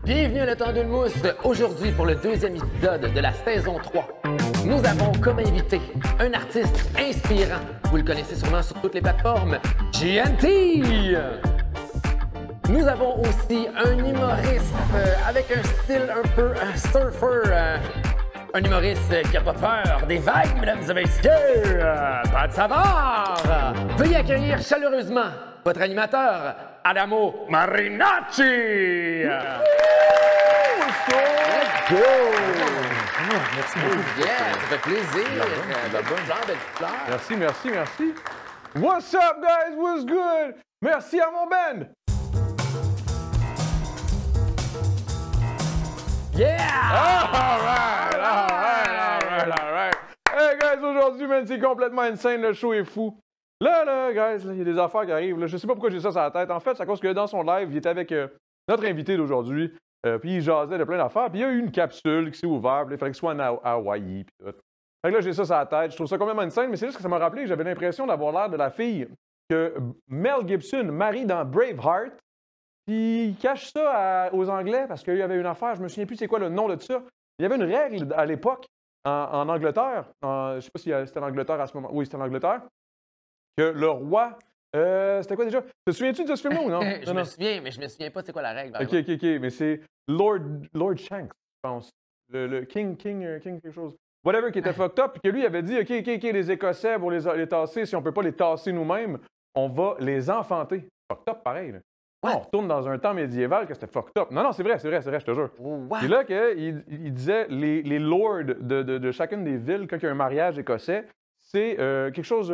Bienvenue à Le Temps d'une Mousse. Aujourd'hui, pour le deuxième épisode de la saison 3, nous avons comme invité un artiste inspirant. Vous le connaissez sûrement sur toutes les plateformes, GNT. Nous avons aussi un humoriste avec un style un peu surfer. Un humoriste qui n'a pas peur des vagues, mesdames et messieurs. Pas de Savard. Veuillez accueillir chaleureusement votre animateur, Adamo Marinacci. Let's go! Merci beaucoup. Yeah, ça fait plaisir. Belle fleur. Merci. What's up, guys? What's good? Merci à mon band! Yeah! All right. Hey, guys, aujourd'hui, man, c'est complètement insane. Le show est fou. Là, guys, il y a des affaires qui arrivent. Là. Je sais pas pourquoi j'ai ça sur la tête. En fait, c'est à cause que dans son live, il était avec notre invité d'aujourd'hui. Puis il jasait de plein d'affaires. Puis il y a eu une capsule qui s'est ouverte. Puis il fallait que ce soit en Hawaï. Puis tout. Fait que là, j'ai ça sur la tête. Je trouve ça complètement insane. Mais c'est juste que ça m'a rappelé que j'avais l'impression d'avoir l'air de la fille que Mel Gibson marie dans Braveheart. Puis il cache ça aux Anglais parce qu'il y avait une affaire. Je me souviens plus c'est quoi le nom de ça. Il y avait une règle à l'époque en Angleterre. Je sais pas si c'était l'Angleterre à ce moment. Oui, c'était l'Angleterre. Que le roi. C'était quoi déjà? Te souviens-tu de ce film-là ou non? Je me souviens, mais je me souviens pas c'est quoi la règle. OK. Mais c'est Lord Shanks, je pense. Le King quelque chose. Whatever, qui était fucked up. Puis que lui avait dit, OK, les Écossais, pour les tasser, si on peut pas les tasser nous-mêmes, on va les enfanter. Fucked up, pareil. Là. On retourne dans un temps médiéval que c'était fucked up. Non, c'est vrai, je te jure. Puis là, il disait, les lords de chacune des villes, quand il y a un mariage écossais, c'est quelque chose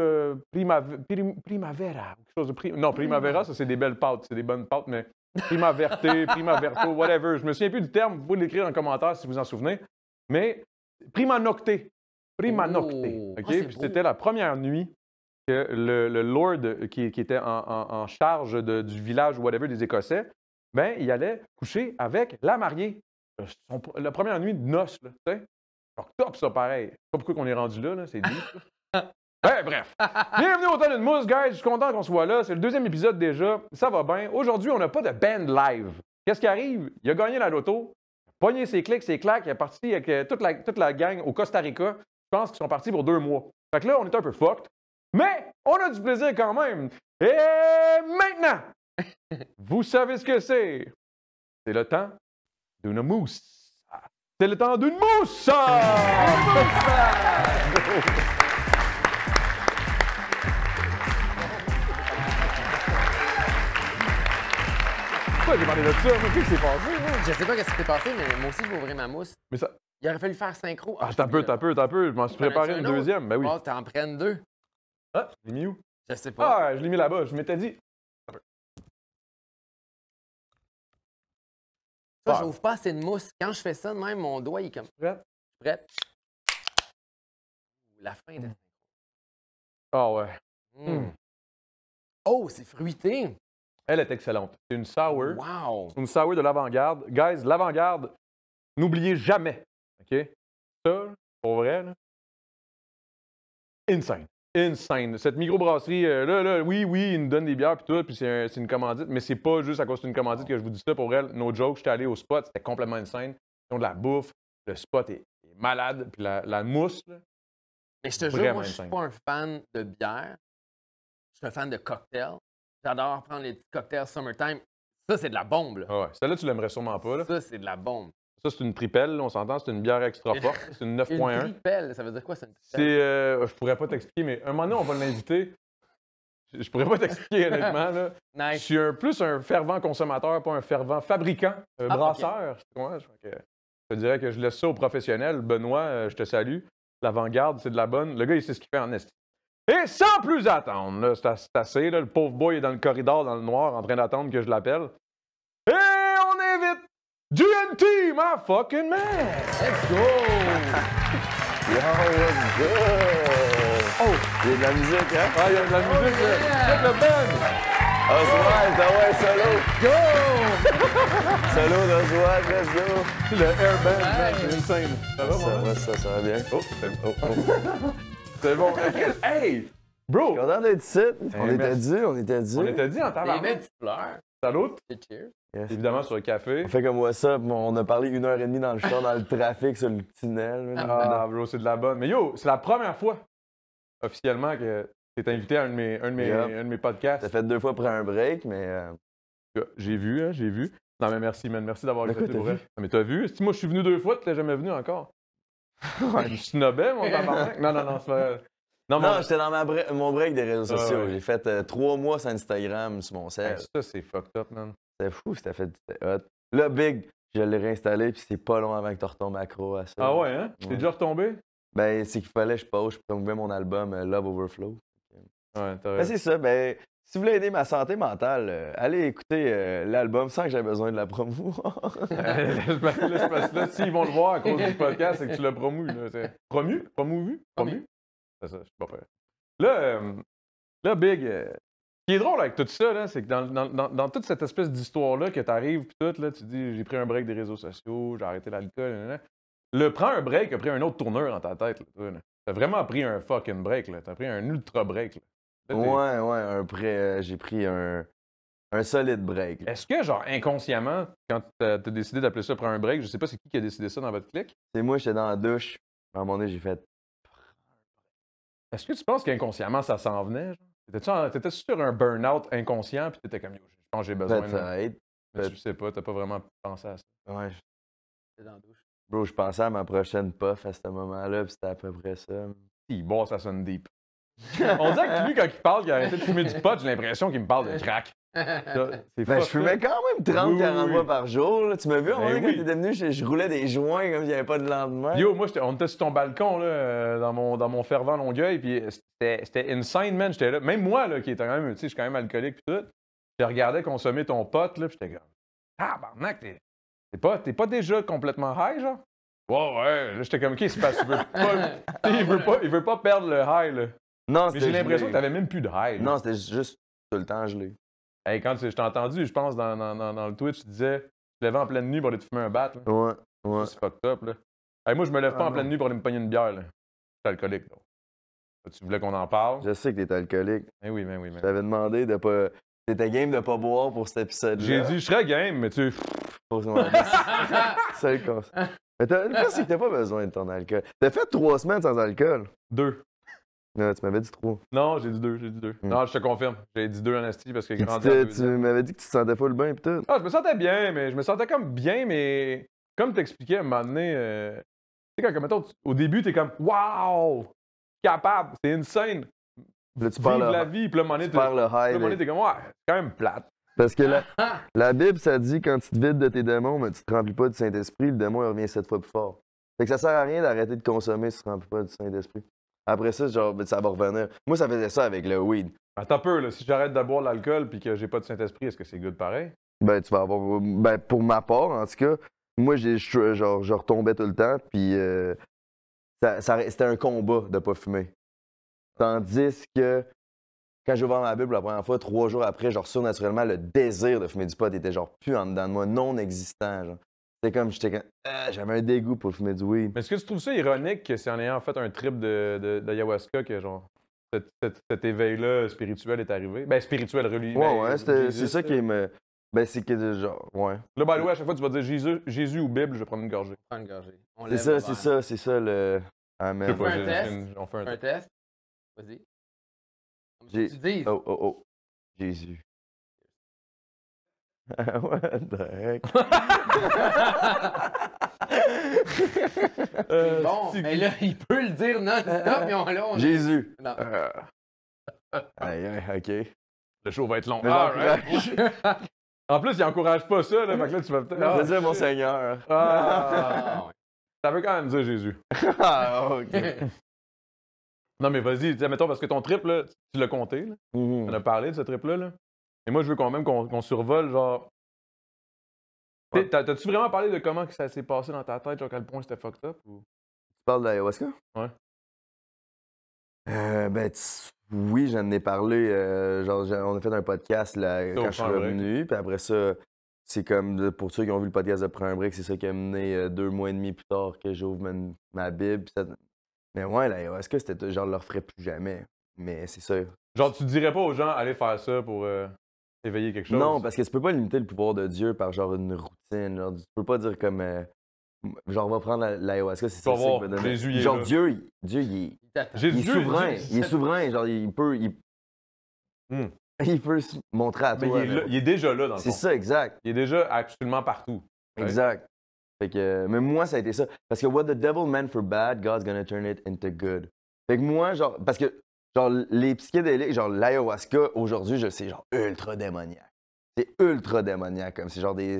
primavera. Quelque chose de non, primavera, ça c'est des belles pâtes, c'est des bonnes pâtes, mais primaverto, whatever. Je me souviens plus du terme, vous pouvez l'écrire en commentaire si vous en souvenez. Mais prima nocte. OK? Puis c'était la première nuit que le lord qui était en charge du village ou whatever des Écossais, ben il allait coucher avec la mariée. La première nuit de noces, là, tu sais. Top, ça, pareil. Je sais pas pourquoi on est rendu là, c'est dit. Bref. Bienvenue au Temps d'une Mousse, guys. Je suis content qu'on soit là. C'est le deuxième épisode déjà. Ça va bien. Aujourd'hui, on n'a pas de band live. Qu'est-ce qui arrive? Il a gagné la loto. Il a pogné ses clics, ses claques. Il est parti avec toute la gang au Costa Rica. Je pense qu'ils sont partis pour 2 mois. Fait que là, on est un peu fucked. Mais on a du plaisir quand même. Et maintenant, vous savez ce que c'est. C'est le temps d'une mousse. C'est le temps d'une mousse! Pourquoi j'ai parlé de ça? Qu'est-ce qui s'est passé? Je sais pas ce qui s'est passé, mais moi aussi, je vais ouvrir ma mousse. Mais ça... Il aurait fallu faire synchro. T'as peu. Je m'en suis préparé une deuxième. Ben oui. Oh, t'en prennes 2. Ah, je l'ai mis où? Je sais pas. Ah, je l'ai mis là-bas. Je m'étais dit... Ça, j'ouvre pas assez de mousse. Quand je fais ça, même mon doigt, il est comme... Prêt? La fin de... Ah ouais. Oh, c'est fruité. Elle est excellente. C'est une sour. Wow. C'est une sour de l'avant-garde. Guys, l'avant-garde, n'oubliez jamais. OK? Ça, pour vrai, là, insane. Cette microbrasserie, oui, ils nous donnent des bières puis tout, puis c'est une commandite, mais c'est pas juste à cause d'une commandite que je vous dis ça. Pour elle, no joke, j'étais allé au spot, c'était complètement insane. Ils ont de la bouffe, le spot est malade, puis la mousse, là, mais je te jure, moi, je suis pas un fan de bière. Je suis un fan de cocktails. J'adore prendre les petits cocktails summertime. Ça, c'est de la bombe, là. Ah ouais, celle-là, tu l'aimerais sûrement pas, là. Ça, c'est de la bombe. Ça, c'est une tripelle, on s'entend, c'est une bière extra forte. C'est une 9.1. Une tripelle, ça veut dire quoi, ça? Je pourrais pas t'expliquer, mais un moment donné, on va l'inviter. Je pourrais pas t'expliquer, honnêtement, là. Nice. Je suis plus un fervent consommateur, pas un fervent fabricant, brasseur. Okay. Je te dirais que je laisse ça aux professionnels. Benoît, je te salue. L'avant-garde, c'est de la bonne. Le gars, il sait ce qu'il fait en esti. Et sans plus attendre, là, c'est assez, là, le pauvre boy est dans le corridor, dans le noir, en train d'attendre que je l'appelle. Et on invite GNT, my fucking man! Let's go! Yo, what's good? Oh! Il y a de la musique, hein? Ah, il y a de la musique, yeah! le band! Oswald, ouais, solo! Go! Solo d'Oswald, let's go! Le airband, c'est insane. Ça va, Ça va bien. C'est bon. Hey! Bro, Content d'être ici. On était merci. dit, on était dit. on était dit en Des tabarnak. belles petites fleurs. Salut. C'est cheers. Yes. Évidemment sur le café. On fait comme moi ça, on a parlé 1h30 dans le char, dans le trafic, sur le tunnel. Ah, bro, c'est de la bonne. Mais yo, c'est la première fois, officiellement, que t'es invité à un de mes podcasts. T'as fait 2 fois après un break, mais... J'ai vu, hein, j'ai vu. Non, mais merci, man. Merci d'avoir De quoi accepté t'as pour vrai. vu? Non, mais t'as vu? Si moi, je suis venu 2 fois, tu t'es jamais venu encore. Je me snobais, mon tabarnak. Non, c'est pas... Non, mon- j'étais dans mon break des réseaux Ah, sociaux. ouais. J'ai fait 3 mois sur Instagram, sur mon Hey, cell. ça, c'est fucked up, man. C'était fou, c'était hot. Là, Big, je l'ai réinstallé, puis c'est pas long avant que tu retombes accro à ça. Ah ouais, hein? T'es Ouais. déjà retombé? Ben, c'est qu'il fallait que je pose, je promouvais mon album Love Overflow. Ouais, t'as Ben, raison. c'est ça, ben, si vous voulez aider ma santé mentale, allez écouter l'album sans que j'aie besoin de la promouvoir. Là, s'ils vont le voir à cause du podcast, c'est que tu l'as promu. Là. Promu? Promouvu? Promu? C'est ça, je sais pas faire. Là, Big, ce qui est drôle avec tout ça, là, c'est que dans toute cette espèce d'histoire-là que t'arrives, puis tout, là, tu dis, j'ai pris un break des réseaux sociaux, j'ai arrêté l'alcool, nanana. Le prends un break a pris un autre tourneur dans ta tête. Là, toi, là. T'as vraiment pris un fucking break, là. T'as pris un ultra break, là. Là, J'ai pris un solide break. Là. est-ce que, genre, inconsciemment, quand t'as décidé d'appeler ça prendre un break, je sais pas c'est qui a décidé ça dans votre clique, C'est moi, j'étais dans la douche. À un moment donné, j'ai fait. est-ce que tu penses qu'inconsciemment, ça s'en venait? T'étais sur un burn-out inconscient, puis t'étais comme, yo, je pense que j'ai besoin de... Peut-être. Mais tu sais pas, t'as pas vraiment pensé à ça. Ouais. C'est dans la douche. Bro, je pensais à ma prochaine puff à ce moment-là, puis c'était à peu près ça. Si, bon, ça sonne deep. On dirait que lui, quand il parle qu'il a arrêté de fumer du pot, j'ai l'impression qu'il me parle de crack. C'est Ben, je fumais quand même 30-40 Oui. fois par jour. Là. Tu m'as vu, à un moment Ben donné, oui. quand t'étais venu, je roulais des joints comme s'il n'y avait pas de lendemain. Yo, moi, on était sur ton balcon, là, dans mon fervent Longueuil, puis c'était insane, man. J'étais là. Même moi, là, qui était quand même, tu sais, je suis quand même alcoolique, puis tout, je regardais consommer ton pote, là, puis j'étais comme, ah, barnac, t'es pas déjà complètement high, genre? Ouais. Là, j'étais comme, OK, c'est parce qu'il veut pas perdre le high, là. Non, Mais j'ai l'impression que t'avais même plus de high. là. Non, c'était juste tout le temps gelé. Hey, quand je t'ai entendu, je pense, dans le Twitch, tu disais, tu te levais en pleine nuit pour aller te fumer un bat, là. Ouais. Ça, c'est fucked up, là. Hey, moi, je me lève pas Ah, en pleine non. nuit pour aller me pogner une bière, là. Je suis alcoolique, donc. Tu voulais qu'on en parle? Je sais que t'es alcoolique. Eh oui. Je t'avais demandé de pas. T'étais game de pas boire pour cet épisode-là. J'ai dit, je serais game, mais tu... C'est le constat. Mais le pire, c'est que t'as pas besoin de ton alcool. T'as fait 3 semaines sans alcool. 2. Non, tu m'avais dit 3. Non, j'ai dit 2. Non, je te confirme. J'ai dit 2 en asti parce que grandi en Tu deuxième. m'avais dit que tu te sentais pas le bain pis tout. Ah, je me sentais bien, mais je me sentais comme bien, mais comme t'expliquais à un moment donné, tu sais, quand, mettons, au début, t'es comme, wow, capable, c'est insane, Là, tu vive perds la le, vie, puis là, à un moment donné, tu perds le à un high. moment donné, t'es comme, ouais, c'est quand même plate. Parce que la Bible, ça dit quand tu te vides de tes démons, mais tu te remplis pas du Saint-Esprit, le démon il revient 7 fois plus fort. Fait que ça sert à rien d'arrêter de consommer si tu te remplis pas du Saint-Esprit. Après ça, genre, ben, ça va revenir. Moi, ça faisait ça avec le weed. Attends un peu, là, si j'arrête de boire de l'alcool puis que j'ai pas de Saint-Esprit, est-ce que c'est good pareil? Ben, tu vas avoir. Ben, pour ma part, en tout cas, moi, je retombais tout le temps, puis c'était un combat de pas fumer. Tandis que quand j'ai ouvert ma Bible la première fois, 3 jours après, genre, surnaturellement, le désir de fumer du pot était genre plus en dedans de moi, non existant. Genre. C'était comme, j'avais un dégoût pour fumer du weed. Mais est-ce que tu trouves ça ironique que c'est en ayant fait un trip d'ayahuasca que, genre, cet éveil-là spirituel est arrivé? Ben, spirituel, religieux. Ouais, c'est ça qui me. Ben, c'est que, genre, ouais. Là, by the way, à chaque fois que tu vas dire Jésus ou Bible, je vais prendre une gorgée. Prends une gorgée. On C'est lève ça, le c'est verre. ça, c'est ça le. Je Amen. sais pas, un test? on fait un Un test. test. Vas-y. Comme J'ai- tu dis. Oh. Jésus. What the heck? Bon, mais là, il peut le dire non-stop, mais on Jésus. Non. Aïe, ok. Le show va être long. Mais Ah, j'encourage. right. En plus, il encourage pas ça, là. Fait que là, tu vas peut-être. Je veux dire mon Seigneur. Ah, Ah, ouais. ça veut quand même dire Jésus. Ah, ok. Non, mais vas-y, mettons, parce que ton trip, là, tu l'as compté, là. Mhm. On a parlé de ce trip-là, là. Et moi, je veux quand même qu'on survole, genre. Ouais. T'as-tu vraiment parlé de comment que ça s'est passé dans ta tête, genre, à quel point c'était fucked up? Ou... Tu parles de l'ayahuasca? Ouais. Ben, oui, j'en ai parlé. Genre, on a fait un podcast là, quand je suis Prends un break. revenu. Puis après ça, c'est comme, pour ceux qui ont vu le podcast de Prends un break, c'est ça qui a mené 2 mois et demi plus tard que j'ouvre ma Bible. Mais ouais, l'ayahuasca, c'était genre, je le referais plus jamais. Mais c'est ça. Genre, tu dirais pas aux gens, allez faire ça pour éveiller quelque chose? Non, parce que tu peux pas limiter le pouvoir de Dieu par genre une routine. Genre, tu peux pas dire comme. Genre, on va prendre l'ayahuasca, c'est Tu vas ça qui voir, va donner. Jésus, il est Genre, là. Dieu, Il t'attend. il est Jésus, souverain. Jésus- Il est souverain. Genre, il peut. Hmm. Il peut se montrer à Mais toi. il est, là- il est déjà là, dans le C'est fond. ça, exact. Il est déjà absolument partout. Ouais. Exact. Fait que, mais moi, ça a été ça. Parce que what the devil meant for bad, God's gonna turn it into good. Fait que moi, genre, parce que, genre, les psychédéliques, genre, l'ayahuasca, aujourd'hui, je sais, genre, ultra démoniaque. C'est ultra démoniaque, comme, c'est genre des.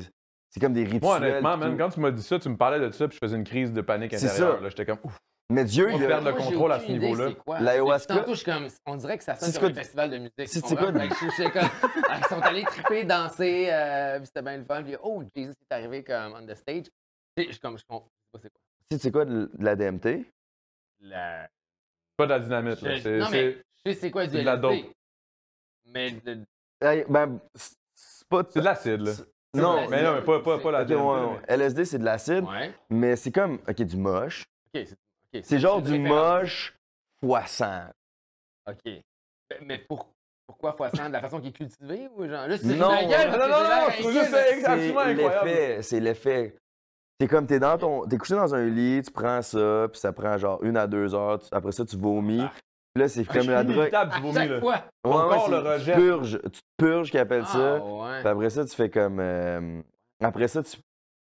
C'est comme des rituels. Moi, honnêtement, pis man, tout. quand tu m'as dit ça, tu me parlais de ça, puis je faisais une crise de panique C'est intérieure. ça. Là, j'étais comme, ouf. Mais Dieu, On il perd a. le contrôle à ce niveau-là. L'ayahuasca- Tantôt, je suis comme, on dirait que ça sonne C'est comme un quoi- festival de musique. c'est tu comprends? quoi- Fait que je suis comme, ils sont allés triper, danser, puis c'était bien le fun. Puis, oh, Jesus est arrivé comme on the stage. Je suis comme, je comprends pas c'est quoi. Tu sais, c'est quoi de la DMT? La... Pas de la dynamite. Là. Non, mais je sais c'est quoi du c'est de la LSD. dope. Mais Ben, c'est pas. C'est de l'acide, là. Non, Mais non, mais pas la Ok, DMT. ouais, mais- LSD, c'est de l'acide, ouais. mais c'est comme. Ok, du moche. OK, C'est genre une du référence. moche fois 100. OK. Mais pourquoi x100? De la façon qu'il est cultivé ou genre. Là, c'est Non, la gueule, non, parce que non, j'ai l'air non, je trouve juste inquiet, ça là. absolument incroyable. C'est l'effet. C'est comme t'es couché dans un lit, tu prends ça, puis ça prend genre 1 à 2 heures, après ça tu vomis. Puis là, c'est comme la drogue. Inévitable du À vomi, chaque là. fois. Ton corps le tu rejette. te purges qu'ils appellent ça. Ah, ouais. Puis après ça, tu fais comme. Après ça,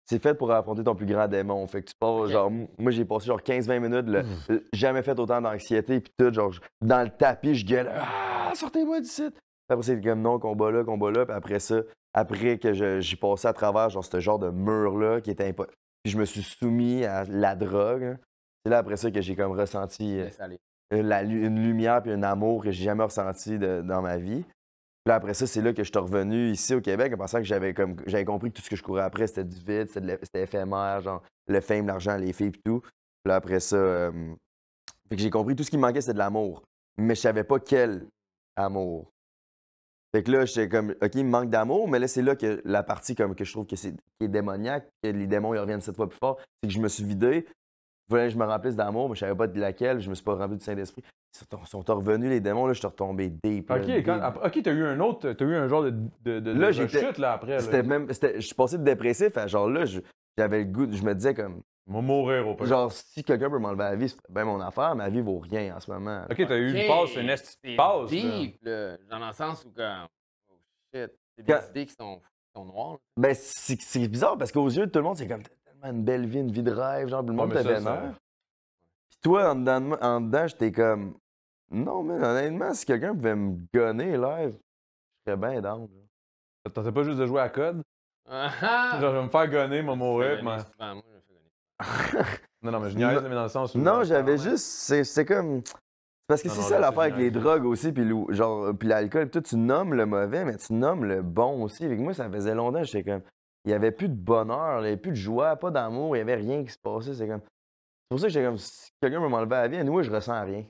c'est fait pour affronter ton plus grand démon. Fait que tu pars, Ok. genre, moi j'ai passé genre 15-20 minutes, jamais fait autant d'anxiété, puis tout, genre, dans le tapis, je gueule, ah, sortez-moi d'ici. Puis après, c'est comme non, combat là, puis après ça, après que j'ai passé à travers, genre, ce genre de mur-là qui était impossible. Puis je me suis soumis à la drogue. Hein. C'est là après ça que j'ai comme ressenti Laisse aller. une lumière puis un amour que j'ai jamais ressenti dans ma vie. Puis là, après ça, c'est là que je suis revenu ici au Québec en pensant que j'avais compris que tout ce que je courais après, c'était du vide, c'était éphémère, genre le fame, l'argent, les filles et tout. Puis là, après ça, fait que j'ai compris tout ce qui me manquait, c'était de l'amour. Mais je savais pas quel amour. Fait que là, j'étais comme, OK, il me manque d'amour, mais là, c'est là que la partie comme, que je trouve qui est démoniaque, que les démons ils reviennent 7 fois plus fort, c'est que je me suis vidé. Il fallait que je me remplisse d'amour, mais je savais pas de laquelle, je me suis pas rempli du Saint-Esprit. Ils sont revenus, les démons, là, je suis retombé deep. là, OK, deep. OK, t'as eu un autre, t'as eu un genre de Là, j'étais- rechute, là, après. C'était Là. même, je suis passé de dépressif à genre là, j'avais le goût, je me disais comme, Il va mourir au pire. genre, si quelqu'un peut m'enlever la vie, c'est bien mon affaire, ma vie vaut rien en ce moment. OK, t'as eu une Ok, passe, une esti de c'est passe. là. deep, là. Dans le sens où, comme, oh shit, c'est Quand- des idées qui sont noires. Ben, c'est bizarre parce qu'aux yeux de tout le monde, c'est comme, t'as tellement une belle vie, une vie de rêve, genre, le monde mais te ça, vénère. Puis toi, en dedans, j'étais comme, non, mais honnêtement, si quelqu'un pouvait me gonner live, je serais bien down. là. Ça te tentait pas juste de jouer à code? Ah ah! Genre, je vais me faire gonner, me Je me mourir. fais mais- gonner souvent, moi, je me fais gonner. Non, mais je niaise, mais dans le sens où... Non, j'avais Ouais. juste, c'est comme, parce que Non, c'est non, ça là, l'affaire c'est avec les génial. drogues aussi, puis genre, puis l'alcool, tout, tu nommes le mauvais, mais tu nommes le bon aussi. Avec moi, ça faisait longtemps, j'étais comme, il y avait plus de bonheur, il y avait plus de joie, pas d'amour, il y avait rien qui se passait. C'est pour ça que j'étais comme, si quelqu'un me m'enlevait la vie, à nous, je ressens rien.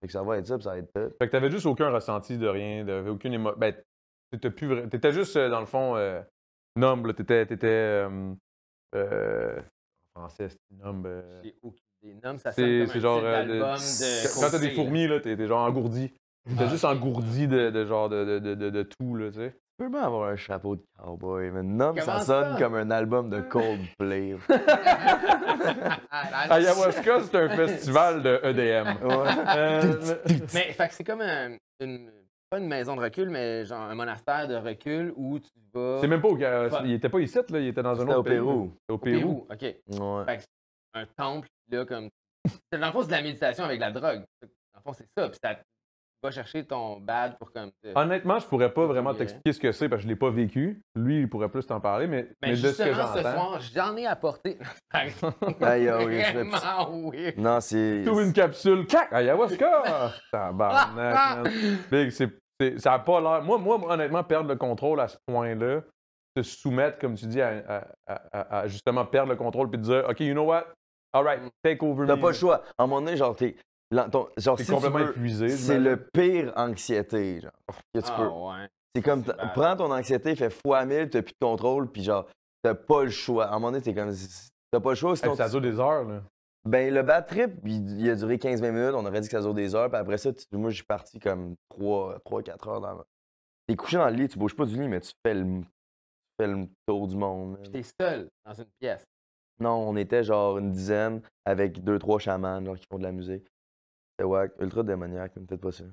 Fait que ça va être ça, puis ça va être tout. Fait que t'avais juste aucun ressenti de rien, t'avais aucune émotion. Ben, t'étais juste, dans le fond, numb, là. T'étais en français, c'est numb. J'ai aucune idée. Nomme, ça C'est sonne comme c'est un genre. titre d'album de Quand t'as des Coldplay, fourmis, là, t'es genre engourdi. T'es Ah, juste ok. engourdi de genre de tout, là, tu sais. Tu peux bien avoir un chapeau de cowboy, mais non, ça Comment sonne ça? comme un album de Coldplay. Ayahuasca, c'est un festival de EDM. Ouais. Mais fait que c'est comme pas une maison de recul, mais genre un monastère de recul où tu vas. C'est même pas il était pas ici, là, il était dans un C'était autre au pays. Pérou. C'était au Au Pérou. Pérou. OK. Ouais. Fait que c'est un temple, là, comme. Dans le fond, c'est de la méditation avec la drogue. Dans le fond, c'est ça. Puis ça va chercher ton bad pour comme. Honnêtement, je pourrais pas vraiment Ok. t'expliquer ce que c'est parce que je l'ai pas vécu. Lui, il pourrait plus t'en parler, mais Mais de ce que justement, ce j'entends. soir, j'en ai apporté. Aïe, aïe, je fais- Vraiment weird. Non, c'est. Tu ouvres une capsule, clac, ayahuasca! Tabarnak, man. Big, ça a pas l'air. Moi, honnêtement, perdre le contrôle à ce point-là, se soumettre, comme tu dis, à justement perdre le contrôle puis te dire, OK, you know what? All right, take over T'as me. pas le choix. À un moment donné, genre, genre T'es si tu complètement veux, épuisé. c'est j'imagine. le pire anxiété, genre, que tu Ah, peux. ouais. C'est comme, c'est bad. prends ton anxiété, fais fois 1000, t'as plus de contrôle, puis genre, t'as pas le choix. À un moment donné, t'es comme, t'as pas le choix, Hey, sinon ça tu- dure des heures, là. Ben, le bad trip, il a duré 15-20 minutes. On aurait dit que ça dure des heures. Puis après ça, moi, je suis parti comme 3-4 heures dans T'es couché dans le lit, tu bouges pas du lit, mais tu fais le tour du monde. Puis t'es seul dans une pièce. Non, on était genre une dizaine avec 2-3 chamans genre, qui font de la musique. C'était wack, ultra démoniaque, mais peut-être pas ça.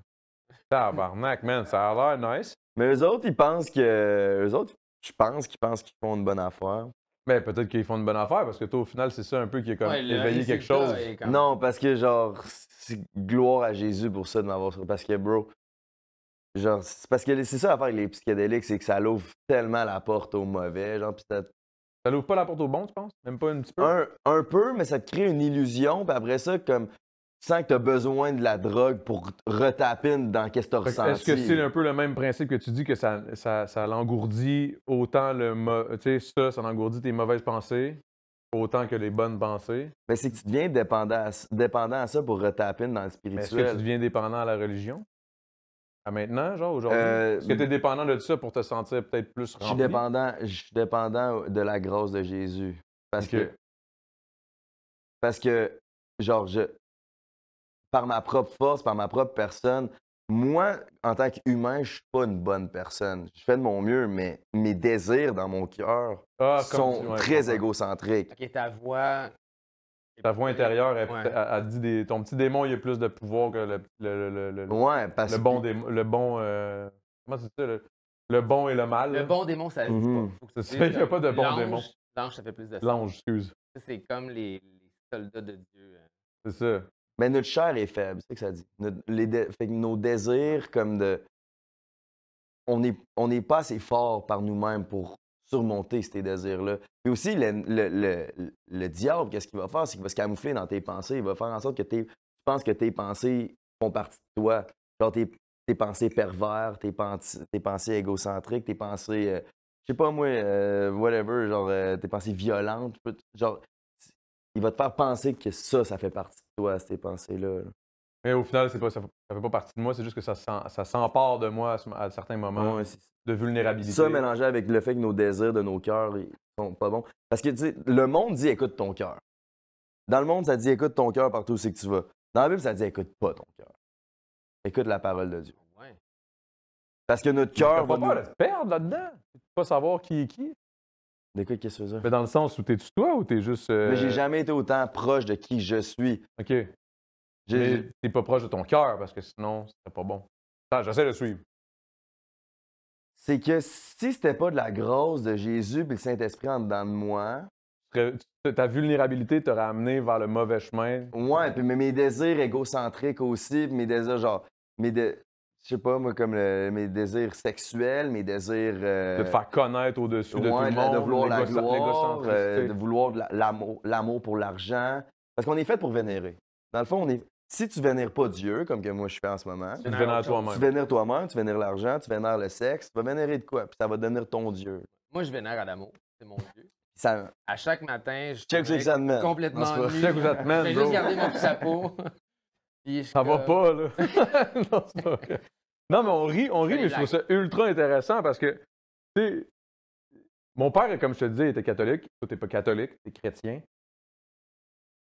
Tabarnak, man, ça a l'air nice. Mais eux autres, ils pensent que. Eux autres, je pense qu'ils font une bonne affaire. Mais peut-être qu'ils font une bonne affaire parce que toi, au final, c'est ça un peu qui a comme Ouais, le éveillé quelque résultat chose. est comme- Non, parce que genre, c'est gloire à Jésus pour ça de m'avoir. Parce que, bro, genre, c'est parce que c'est ça l'affaire avec les psychédéliques, c'est que ça l'ouvre tellement la porte au mauvais. Genre, pis Ça l'ouvre pas la porte au bon, tu penses? Même pas un petit peu? un peu, mais ça te crée une illusion, puis après ça, comme, tu sens que t'as besoin de la drogue pour retaper dans qu'est-ce que t'as Fait que ressenti. est-ce que c'est un peu le même principe que tu dis que ça l'engourdit autant tu sais, ça l'engourdit tes mauvaises pensées autant que les bonnes pensées? Mais c'est que tu deviens dépendant à ça pour retaper dans le Mais est-ce que spirituel. tu deviens dépendant à la religion? À maintenant, genre aujourd'hui? Est-ce que tu es Euh, dépendant de ça pour te sentir peut-être plus Je rempli? suis dépendant de la grâce de Jésus. Parce Ok. que, genre, par ma propre force, par ma propre personne, moi, en tant qu'humain, je suis pas une bonne personne. Je fais de mon mieux, mais mes désirs dans mon cœur sont ouais, je très comprends. égocentriques. Ok, ta voix. Ta voix intérieure, Ouais. elle dit ton petit démon, il a plus de pouvoir que Ouais, parce le que. bon démon. Le bon. Comment c'est ça? Le bon et le mal. Le là. bon démon, ça se dit Mhm. pas. Faut que tu C'est dises ça, il y a comme pas de bon l'ange- démon. L'ange, ça fait plus de sens. L'ange, excuse. Ça, c'est comme les soldats de Dieu. C'est ça. Mais notre chair est faible, c'est ça que ça dit. Fait que nos désirs, comme de. On n'est pas assez fort par nous-mêmes pour surmonter ces désirs-là. Puis aussi, le diable, qu'est-ce qu'il va faire? C'est qu'il va se camoufler dans tes pensées. Il va faire en sorte que tu penses que tes pensées font partie de toi. Genre tes pensées pervers, tes pensées égocentriques, tes pensées, je sais pas moi, whatever, genre tes pensées violentes. Genre, il va te faire penser que ça fait partie de toi, ces pensées-là. Là. Mais au final, ça fait pas partie de moi, c'est juste que ça s'empare de moi à certains moments Ouais, de vulnérabilité. ça mélangé avec le fait que nos désirs de nos cœurs ils sont pas bons. Parce que tu sais, le monde dit écoute ton cœur. Dans le monde, ça dit écoute ton cœur partout où c'est que tu vas. Dans la Bible, ça dit écoute pas ton cœur. Écoute la parole de Dieu. Ouais. Parce que notre T'as cœur pas va peur nous... de te perdre là-dedans? Pas savoir qui est qui? D'écoute, qu'est-ce que tu veux dire? Mais dans le sens où t'es-tu toi ou t'es juste. Mais j'ai jamais été autant proche de qui je suis. OK. J'ai- Mais t'es pas proche de ton cœur parce que sinon, c'est pas bon. Attends, j'essaie de suivre. C'est que si c'était pas de la grâce de Jésus et le Saint-Esprit en dedans de moi, Ta vulnérabilité t'aurait amené vers le mauvais chemin. ouais, puis mes désirs égocentriques aussi, puis mes désirs genre, je sais pas moi, comme mes désirs sexuels, mes désirs... De te faire connaître au-dessus de tout ouais, le monde. de vouloir la gloire, l'égocentricité. de vouloir l'amour pour l'argent. Parce qu'on est fait pour vénérer. Dans le fond, si tu vénères pas Dieu, comme que moi je fais en ce moment, Tu vénères tu toi-même. vénères toi-même, tu vénères l'argent, tu vénères le sexe, tu vas vénérer de quoi? Puis ça va devenir ton Dieu. Moi, je vénère à l'amour. C'est mon Dieu. Ça, À chaque matin, je check où c'est que ça te mène. complètement Non, c'est pas- nu. Check où ça te mène, Je fais bro. juste garder mon petit chapeau. Puis je suis Ça va comme- pas, là. Non, c'est pas vrai. Non, mais on rit, mais je trouve ça ultra intéressant parce que, tu sais, mon père, comme je te disais, était catholique. Toi, t'es pas catholique, t'es chrétien.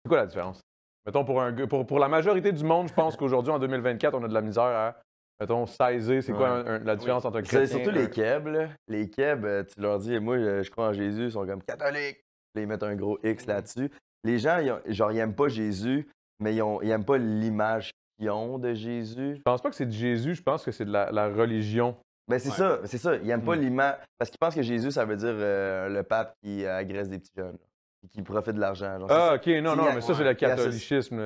C'est quoi la différence? Mettons, pour la majorité du monde, je pense qu'aujourd'hui, en 2024, on a de la misère à, mettons, saisir c'est quoi la différence entre un C'est chrétien surtout et un- les Keb, là. Les Keb, tu leur dis, moi, je crois en Jésus, ils sont comme catholiques. Puis ils mettent un gros X là-dessus. Les gens, ils aiment pas Jésus, mais ils aiment pas l'image qu'ils ont de Jésus. Je pense pas que c'est de Jésus, je pense que c'est de la religion. Ben, c'est Ouais. ça. Ils aiment pas l'image. Parce qu'ils pensent que Jésus, ça veut dire le pape qui agresse des petits jeunes. Puis qui profite de l'argent. genre. Ah, ok, non, c'est- mais ça, c'est ouais, le catholicisme.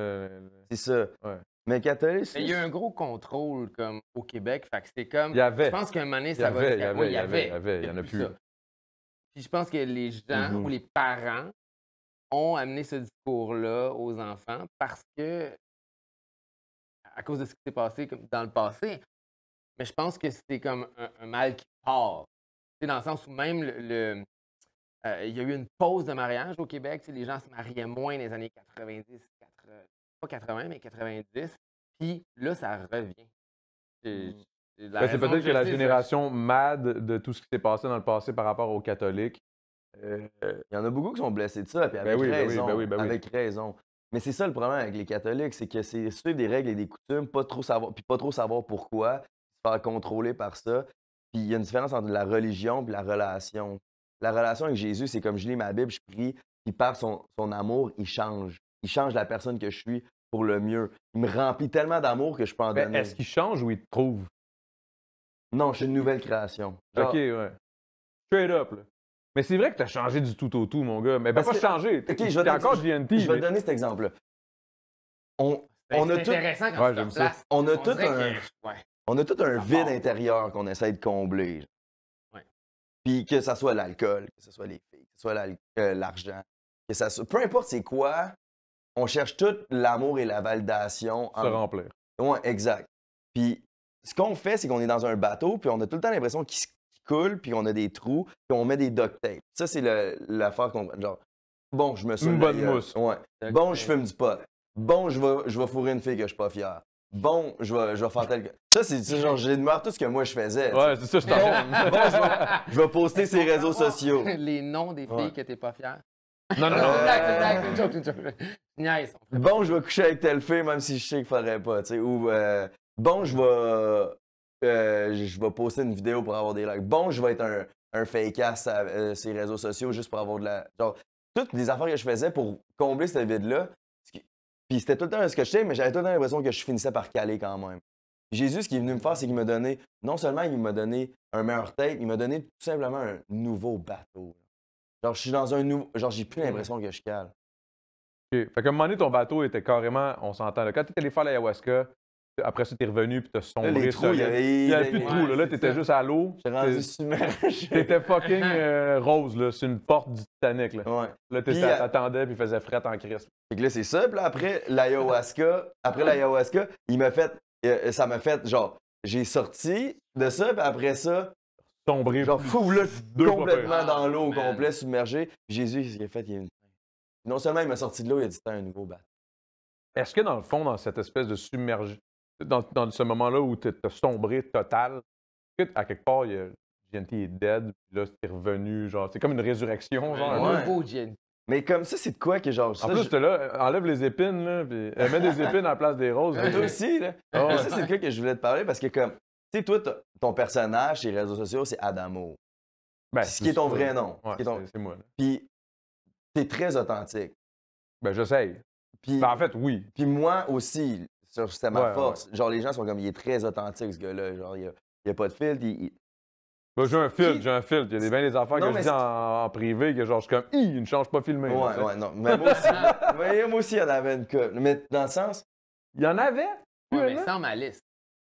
C'est ça. Ouais. Mais catholique, Mais il y a eu un gros contrôle comme au Québec. Fait que c'était comme. Il y avait. Je pense qu'à un moment donné, Il y ça va. avait, se- il y avait, Oui, il y avait, il y en a plus. ça. Puis je pense que les gens Mhm. ou les parents ont amené ce discours-là aux enfants parce que, à cause de ce qui s'est passé comme dans le passé, mais je pense que c'est comme un mal qui part. C'est dans le sens où même il y a eu une pause de mariage au Québec. Tu sais, les gens se mariaient moins dans les années 90, pas 80, mais 90. Puis là, ça revient. La Ben, c'est raison peut-être que la je sais, génération mad de tout ce qui s'est passé dans le passé par rapport aux catholiques. il y en a beaucoup qui sont blessés de ça, puis avec Ben oui, ben oui, raison. ben oui, ben oui. Avec raison. Mais c'est ça le problème avec les catholiques, c'est que c'est suivre des règles et des coutumes, pas trop savoir pourquoi, se faire contrôler par ça. Puis il y a une différence entre la religion et la relation. La relation avec Jésus, c'est comme je lis ma Bible, je prie, puis par son amour, il change. Il change la personne que je suis pour le mieux. Il me remplit tellement d'amour que je peux en donner. Est-ce qu'il change ou il te trouve? Non, je suis une nouvelle création. Genre, OK, ouais. Straight up, là. Mais c'est vrai que t'as changé du tout au tout, mon gars. Mais Parce pas que- changer. OK, T'es encore GNT. je vais te donner cet exemple-là. On C'est a tout, intéressant quand Ouais, tu te j'aime ça. replaces. on a On tout dirait un, que- ouais. on a tout un Ça vide part. intérieur qu'on essaie de combler. Ouais. Puis que ça soit l'alcool, que ce soit les filles, que ce soit l'argent, que ça soit... Peu importe c'est quoi, on cherche tout l'amour et la validation. Se remplir. Ouais, exact. Puis ce qu'on fait, c'est qu'on est dans un bateau, puis on a tout le temps l'impression qu'il coule, puis on a des trous, puis on met des duct tape. Ça, c'est l'affaire qu'on... Genre, bon, je me saoule Une la bonne gueule. mousse. Ouais. Duct Bon, tape. je fume du pot. Bon, je vais fourrer une fille que je suis pas fier. Bon, je vais faire tel... Ça, c'est genre, j'énumère tout ce que moi je faisais. tu sais. Ouais, c'est ça, je t'en Bon, je vais poster sur les réseaux sociaux. Les noms des filles Ouais. que t'es pas fier. Non, non, C'est non. une blague, c'est une blague, c'est une joke, c'est une joke. Niaise. Bon, je vais coucher avec telle fille, même si je sais qu'il faudrait pas, tu sais. Ou, bon, je vais poster une vidéo pour avoir des likes. Bon, je vais être un fake-ass sur les réseaux sociaux juste pour avoir de la... Genre, toutes les affaires que je faisais pour combler ce vide-là. Puis c'était tout le temps ce que je sais, mais j'avais tout le temps l'impression que je finissais par caler quand même. Puis Jésus, ce qu'il est venu me faire, c'est qu'il m'a donné... Non seulement il m'a donné un meilleur tête, il m'a donné tout simplement un nouveau bateau. Genre, je suis dans un nouveau... Genre, j'ai plus l'impression que je cale. OK. Fait qu'à un moment donné, ton bateau était carrément, on s'entend, là. Quand t'étais allé faire l'ayahuasca, après ça, t'es revenu puis t'as Là, sombré. les trous, il y Il y avait plus de Ouais, trous, là. Là, c'est t'étais ça. juste à l'eau. J'ai rendu submergé. T'étais fucking rose, là. C'est une porte du Titanic, là. Ouais. Là, Puis, t'attendais puis il faisait fret en crise. Fait que là, c'est ça. Puis là, après l'ayahuasca, il m'a fait... ça m'a fait, genre... J'ai sorti de ça, puis après ça, Sombré. genre, fou, là, Deux fois complètement pire. dans l'eau, au Man. complet, submergé. Puis Jésus, ce qu'il a fait, il a une... Non seulement il m'a sorti de l'eau, il a dit t'as un nouveau bateau. Est-ce que dans le fond, dans cette espèce de submergé, dans ce moment-là où t'as sombré total, est-ce que à quelque part, GNT est dead, puis là, t'es revenu, genre, c'est comme une résurrection, genre. Un Ouais. nouveau gin. Mais comme ça, c'est de quoi que genre. En Ça, plus, t'es là, enlève les épines, là, puis mets des épines à la place des roses. toi aussi, là. Ah ouais. Mais ça, c'est de quoi que je voulais te parler parce que, comme, tu sais, toi, ton personnage sur les réseaux sociaux, c'est Adamo. Ben, Ce qui est ton ça. vrai nom. Ouais, Ce qui est ton- c'est moi. Là. Puis, t'es très authentique. Ben, j'essaye. Puis, Ben, en fait, oui. puis moi aussi, c'est ma Ouais, force. Genre, les gens sont comme, il est très authentique, ce gars-là. Genre, il y a pas de filtre. Ben, j'ai un filtre, Qui- j'ai un filtre. Il y a bien des affaires Non, que je mais dis en privé que genre, je suis comme, il ne change pas filmé. là, tu sais. Ouais, non. Mais moi aussi, moi aussi, il y en avait une couple. Mais dans le sens, Il y en avait? Ouais, mais sans malice.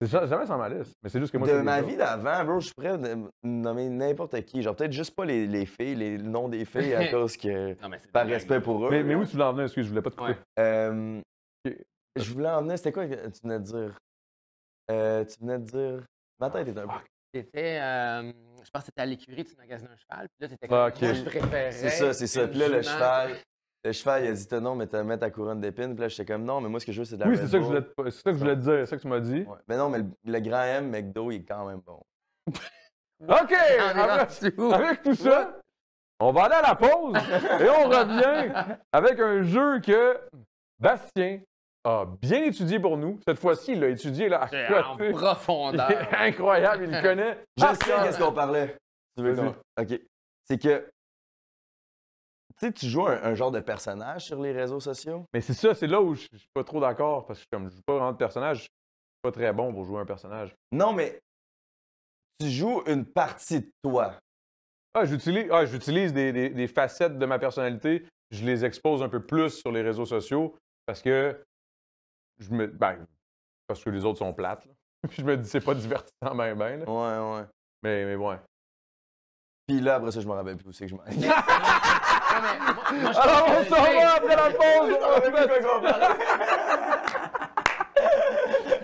C'est jamais sans ma liste. Mais c'est juste que moi, de c'est ma des vie d'avant, bro, je suis prêt à nommer n'importe qui. Genre, peut-être juste pas les filles, les noms des filles à cause que. Non, mais c'est Par dingue. respect pour eux. Mais où tu voulais en venir? Excuse, je voulais pas te couper. Ouais. Ok. Je voulais en venir, c'était quoi que tu venais de dire? Tu venais de dire. Ma tête est un peu. C'était, je pense que c'était à l'écurie, tu magasines un cheval, puis là, t'étais Ah, comme, ok. moi, je préférais. C'est ça. une Puis là, le jument. cheval, il a dit non, mais mets ta couronne d'épines. Puis là, j'étais comme non, mais moi, ce que je veux, c'est de la Oui, Red c'est ça que Bull. c'est ça que je voulais te dire, c'est ça que tu m'as dit. Ouais. Mais non, mais le grand M, McDo, il est quand même bon. OK! On est Avec, rendu où? avec tout ça, on va aller à la pause et on revient avec un jeu que Bastien a bien étudié pour nous. Cette fois-ci, il l'a étudié là, à C'est en côté. profondeur. Il est incroyable, il le connaît. Je Par sais cœur. qu'est-ce qu'on parlait. Tu veux Vas-y. qu'on- OK. C'est que. Tu sais, tu joues un genre de personnage sur les réseaux sociaux. Mais c'est ça, c'est là où je suis pas trop d'accord parce que comme je joue pas vraiment de personnage, je suis pas très bon pour jouer un personnage. Non, mais tu joues une partie de toi. J'utilise des facettes de ma personnalité, je les expose un peu plus sur les réseaux sociaux parce que parce que les autres sont plates. Là. Puis je me dis c'est pas divertissant ben. Là. Ouais. Mais ouais. Puis là, après ça, je me rappelle plus où c'est que je m'en Non, mais moi, je Alors on pense s'en que- va après la pause!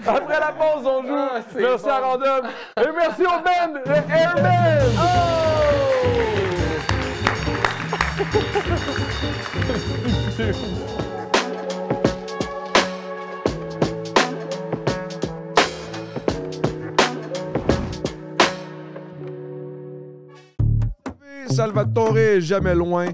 Après la pause, on joue. Ah, c'est Merci à bon. Random. Et merci au band, le Airman! Salvatore est jamais loin.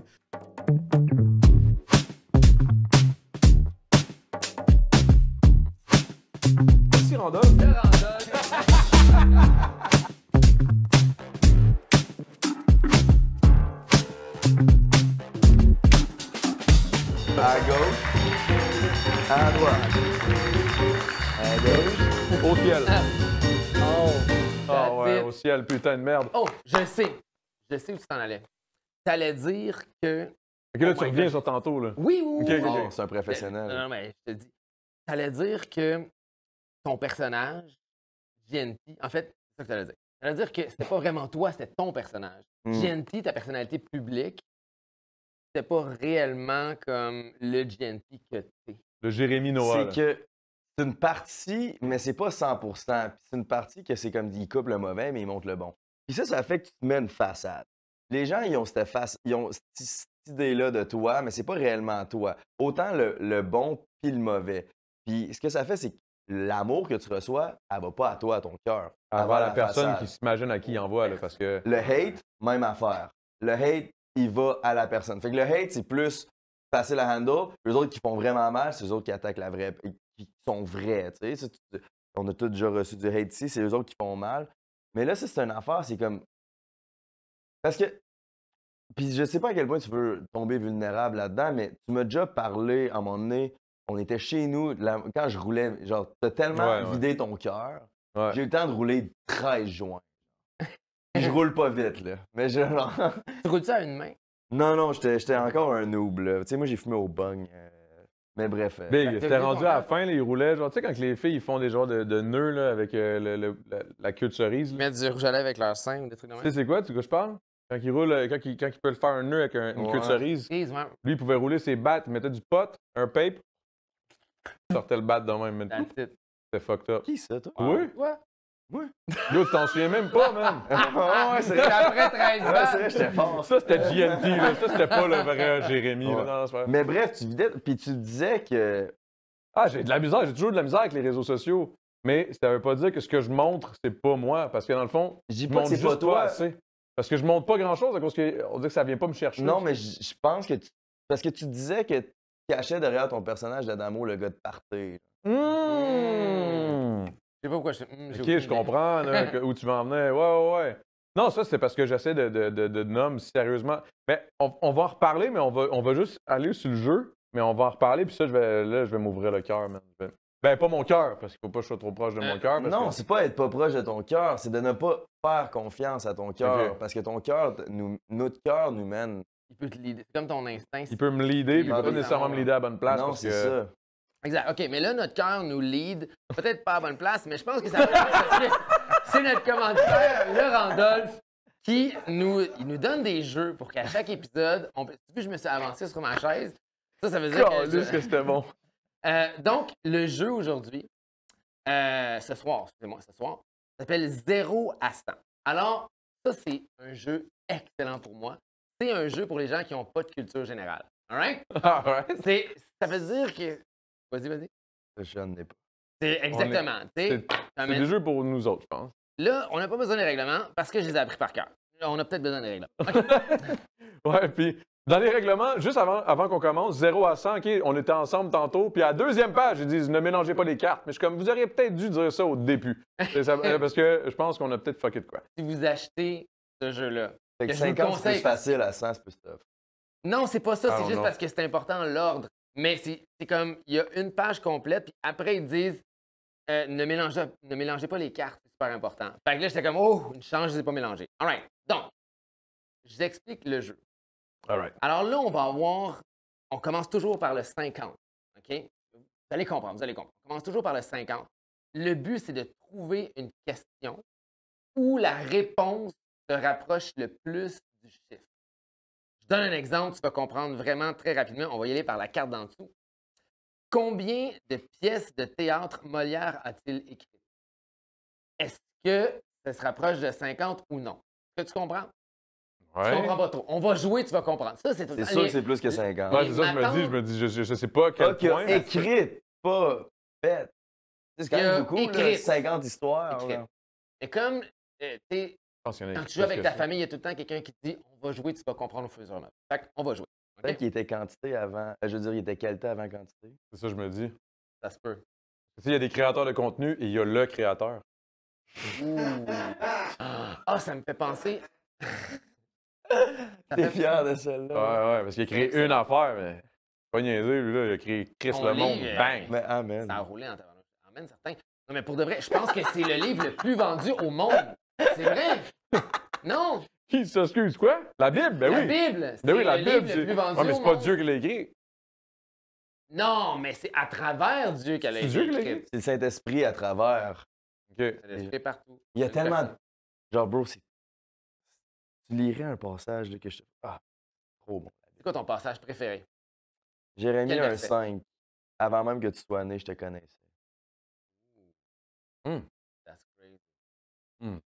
À gauche. À droite. À gauche. Au ciel. Oh, Ah that's ouais, it. au ciel, putain de merde. Oh, je sais. Je sais où tu t'en allais. T'allais dire que... Ok, là, Oh tu my reviens God. sur tantôt, là. Oui, oui, Ok, oui. ok, oui. ok. C'est un professionnel. Non, mais je te dis. T'allais dire que ton personnage, GNT, en fait, c'est ça que t'allais dire. T'allais dire que c'était pas vraiment toi, c'était ton personnage. GNT, ta personnalité publique, c'était pas réellement comme le GNT que t'es. Le Jérémy Noah. C'est que c'est une partie, mais c'est pas 100%. Puis c'est une partie que c'est comme, ils coupent le mauvais, mais ils montrent le bon. Puis ça fait que tu te mets une façade. Les gens, ils ont cette idée-là de toi, mais c'est pas réellement toi. Autant le bon puis le mauvais. Puis ce que ça fait, c'est que l'amour que tu reçois, elle va pas à toi, à ton cœur. Elle Avant va à la personne façade. qui s'imagine à qui il envoie, là, parce que. Le hate, même affaire. Le hate, il va à la personne. Fait que le hate, c'est plus facile à handle. Les autres qui font vraiment mal, c'est les autres qui attaquent la vraie, qui sont vrais. Tu sais, on a tous déjà reçu du hate ici, c'est les autres qui font mal. Mais là, ça, c'est une affaire, c'est comme. Parce que. Puis je sais pas à quel point tu veux tomber vulnérable là-dedans, mais tu m'as déjà parlé à un moment donné, on était chez nous, quand je roulais, genre, t'as tellement Ouais. vidé ton cœur, Ouais. j'ai eu le temps de rouler 13 joints. Puis je roule pas vite, là. Mais genre. Tu roules ça à une main? Non, j'étais encore un noob, là. Tu sais, moi, j'ai fumé au bong. Mais bref. Big, t'as c'était vu rendu ton à la cœur? fin, là, ils roulaient. Genre, tu sais, quand les filles ils font des genres de nœuds là, avec la queue de cerise. Là. Mettre du rouge à lèvres avec leur sein ou des trucs comme Tu sais, c'est quoi, tu sais de quoi je parle? Quand il roule, quand il peut le faire un nœud avec une queue de cerise, ça. lui, il pouvait rouler ses battes, il mettait du pot, un pape, il sortait le bat de même. Mais That's it. c'était fucked up. Qui ça, toi? Oui? Quoi? Yo, tu t'en souviens même pas, man! Ouais, c'est vrai. Après 13 Ouais, c'est balles. vrai, j'étais fort. Ça, c'était GNT, là. Ça, c'était pas le vrai Jérémy. Ouais. Là. Non, c'est pas vrai. Mais bref, tu vidais, puis tu disais que. Ah, j'ai de la misère, j'ai toujours de la misère avec les réseaux sociaux. Mais ça veut pas dire que ce que je montre, c'est pas moi. Parce que dans le fond, Je dis je pas que montre c'est juste pas toi. assez. Parce que je montre pas grand-chose à cause qu'on dit que ça vient pas me chercher. Non, mais je pense que tu. Parce que tu disais que tu cachais derrière ton personnage d'Adamo le gars de party. Mmh. Je sais pas pourquoi je. j'ai Ok, aucune je idée. comprends là, où tu vas en venir. Ouais. Non, ça, c'est parce que j'essaie de nommer sérieusement. Mais on va en reparler, mais on va juste aller sur le jeu. Mais on va en reparler, puis ça, je vais m'ouvrir le cœur, man. Ben, pas mon cœur, parce qu'il faut pas que je sois trop proche de mon cœur. parce Non, que- c'est pas être pas proche de ton cœur, c'est de ne pas faire confiance à ton cœur. Ok. Parce que ton cœur, notre cœur nous mène. Il peut te leader. C'est comme ton instinct. Il peut me leader, puis il Ah, peut pas oui, nécessairement me leader à la bonne place. non, parce c'est que... ça. Exact. OK, mais là, notre cœur nous lead. Peut-être pas à la bonne place, mais je pense que ça va parce que c'est notre commanditaire, le Randolph, qui il nous donne des jeux pour qu'à chaque épisode, vu que je me suis avancé sur ma chaise, ça veut dire Calisse que c'était bon. donc, le jeu aujourd'hui, ce soir, s'appelle 0 à 100. Alors, ça, c'est un jeu excellent pour moi. C'est un jeu pour les gens qui n'ont pas de culture générale. All right? Ah ouais? Ça veut dire que... Vas-y. Je n'en ai pas. C'est exactement. C'est des jeux pour nous autres, je pense. Là, on n'a pas besoin des règlements parce que je les ai appris par cœur. Là, on a peut-être besoin des règlements. OK. Ouais, puis dans les règlements, juste avant qu'on commence, 0 à 100, OK, on était ensemble tantôt, puis à la deuxième page, ils disent ne mélangez pas les cartes. Mais je suis comme, vous auriez peut-être dû dire ça au début. Parce que je pense qu'on a peut-être fucké de quoi. Si vous achetez ce jeu-là, Fait que je vous 50, c'est conseille- plus facile, à 100, c'est plus tough. non, c'est pas ça, Ah, c'est juste non. parce que c'est important l'ordre. Mais c'est comme, il y a une page complète, puis après, ils disent ne mélangez pas les cartes, c'est super important. Fait que là, j'étais comme, oh, une chance, je les ai pas mélangées. All right. Donc, je vous explique le jeu. All right. Alors là, on va avoir, on commence toujours par le 50. OK? Vous allez comprendre. On commence toujours par le 50. Le but, c'est de trouver une question où la réponse se rapproche le plus du chiffre. Je donne un exemple, tu vas comprendre vraiment très rapidement. On va y aller par la carte d'en dessous. Combien de pièces de théâtre Molière a-t-il écrites? Est-ce que ça se rapproche de 50 ou non? Est-ce que tu comprends? Tu Ouais. comprends pas trop. On va jouer, tu vas comprendre. Ça, c'est tout. C'est sûr que c'est plus que 50. Ouais, c'est ça, ma je me dis, je sais pas à quel Pas point. écrite, pas faite. C'est quand Il y a même beaucoup, là, écrite. 50 histoires. Écrite. là. Et comme, tu sais, Je pense qu'il y en a quand qui tu joues avec plus ta que ça. famille, il y a tout le temps quelqu'un qui te dit on va jouer, tu vas comprendre au fur et à mesure. Fait qu'on va jouer. OK? Peut-être qu'il était quantité avant. Je veux dire, il était qualité avant quantité. C'est ça, je me dis. Tu Ça se peut. sais, il y a des créateurs de contenu et il y a le créateur. Ah, ça me fait penser. Ça T'es fait- fier de celle-là. Ouais, parce qu'il a créé une affaire, mais. Pas niaiser, lui, là, il a créé Chris Son le monde, livre, bang! Mais amen. Ça a roulé en tabarnak. Amen, certain. Non, mais pour de vrai, je pense que c'est le livre le plus vendu au monde. C'est vrai? Non! Qui s'excuse, quoi? La Bible? Ben La oui! Bible! C'est Ben oui, la le Bible, livre c'est... le plus vendu Ah, mais au c'est pas monde. Dieu qui l'a écrit. Non, mais c'est à travers Dieu qu'elle a C'est été Dieu qui l'a écrite. écrit? C'est le Saint-Esprit à travers. OK. Elle est écrite partout. Il y a Une tellement de. personne. Genre, bro, c'est. Tu lirais un passage là, que je. Ah, trop bon. C'est quoi ton passage préféré? Jérémie Quel 1,5. Avant même que tu sois né, je te connaissais. That's crazy. Hmm.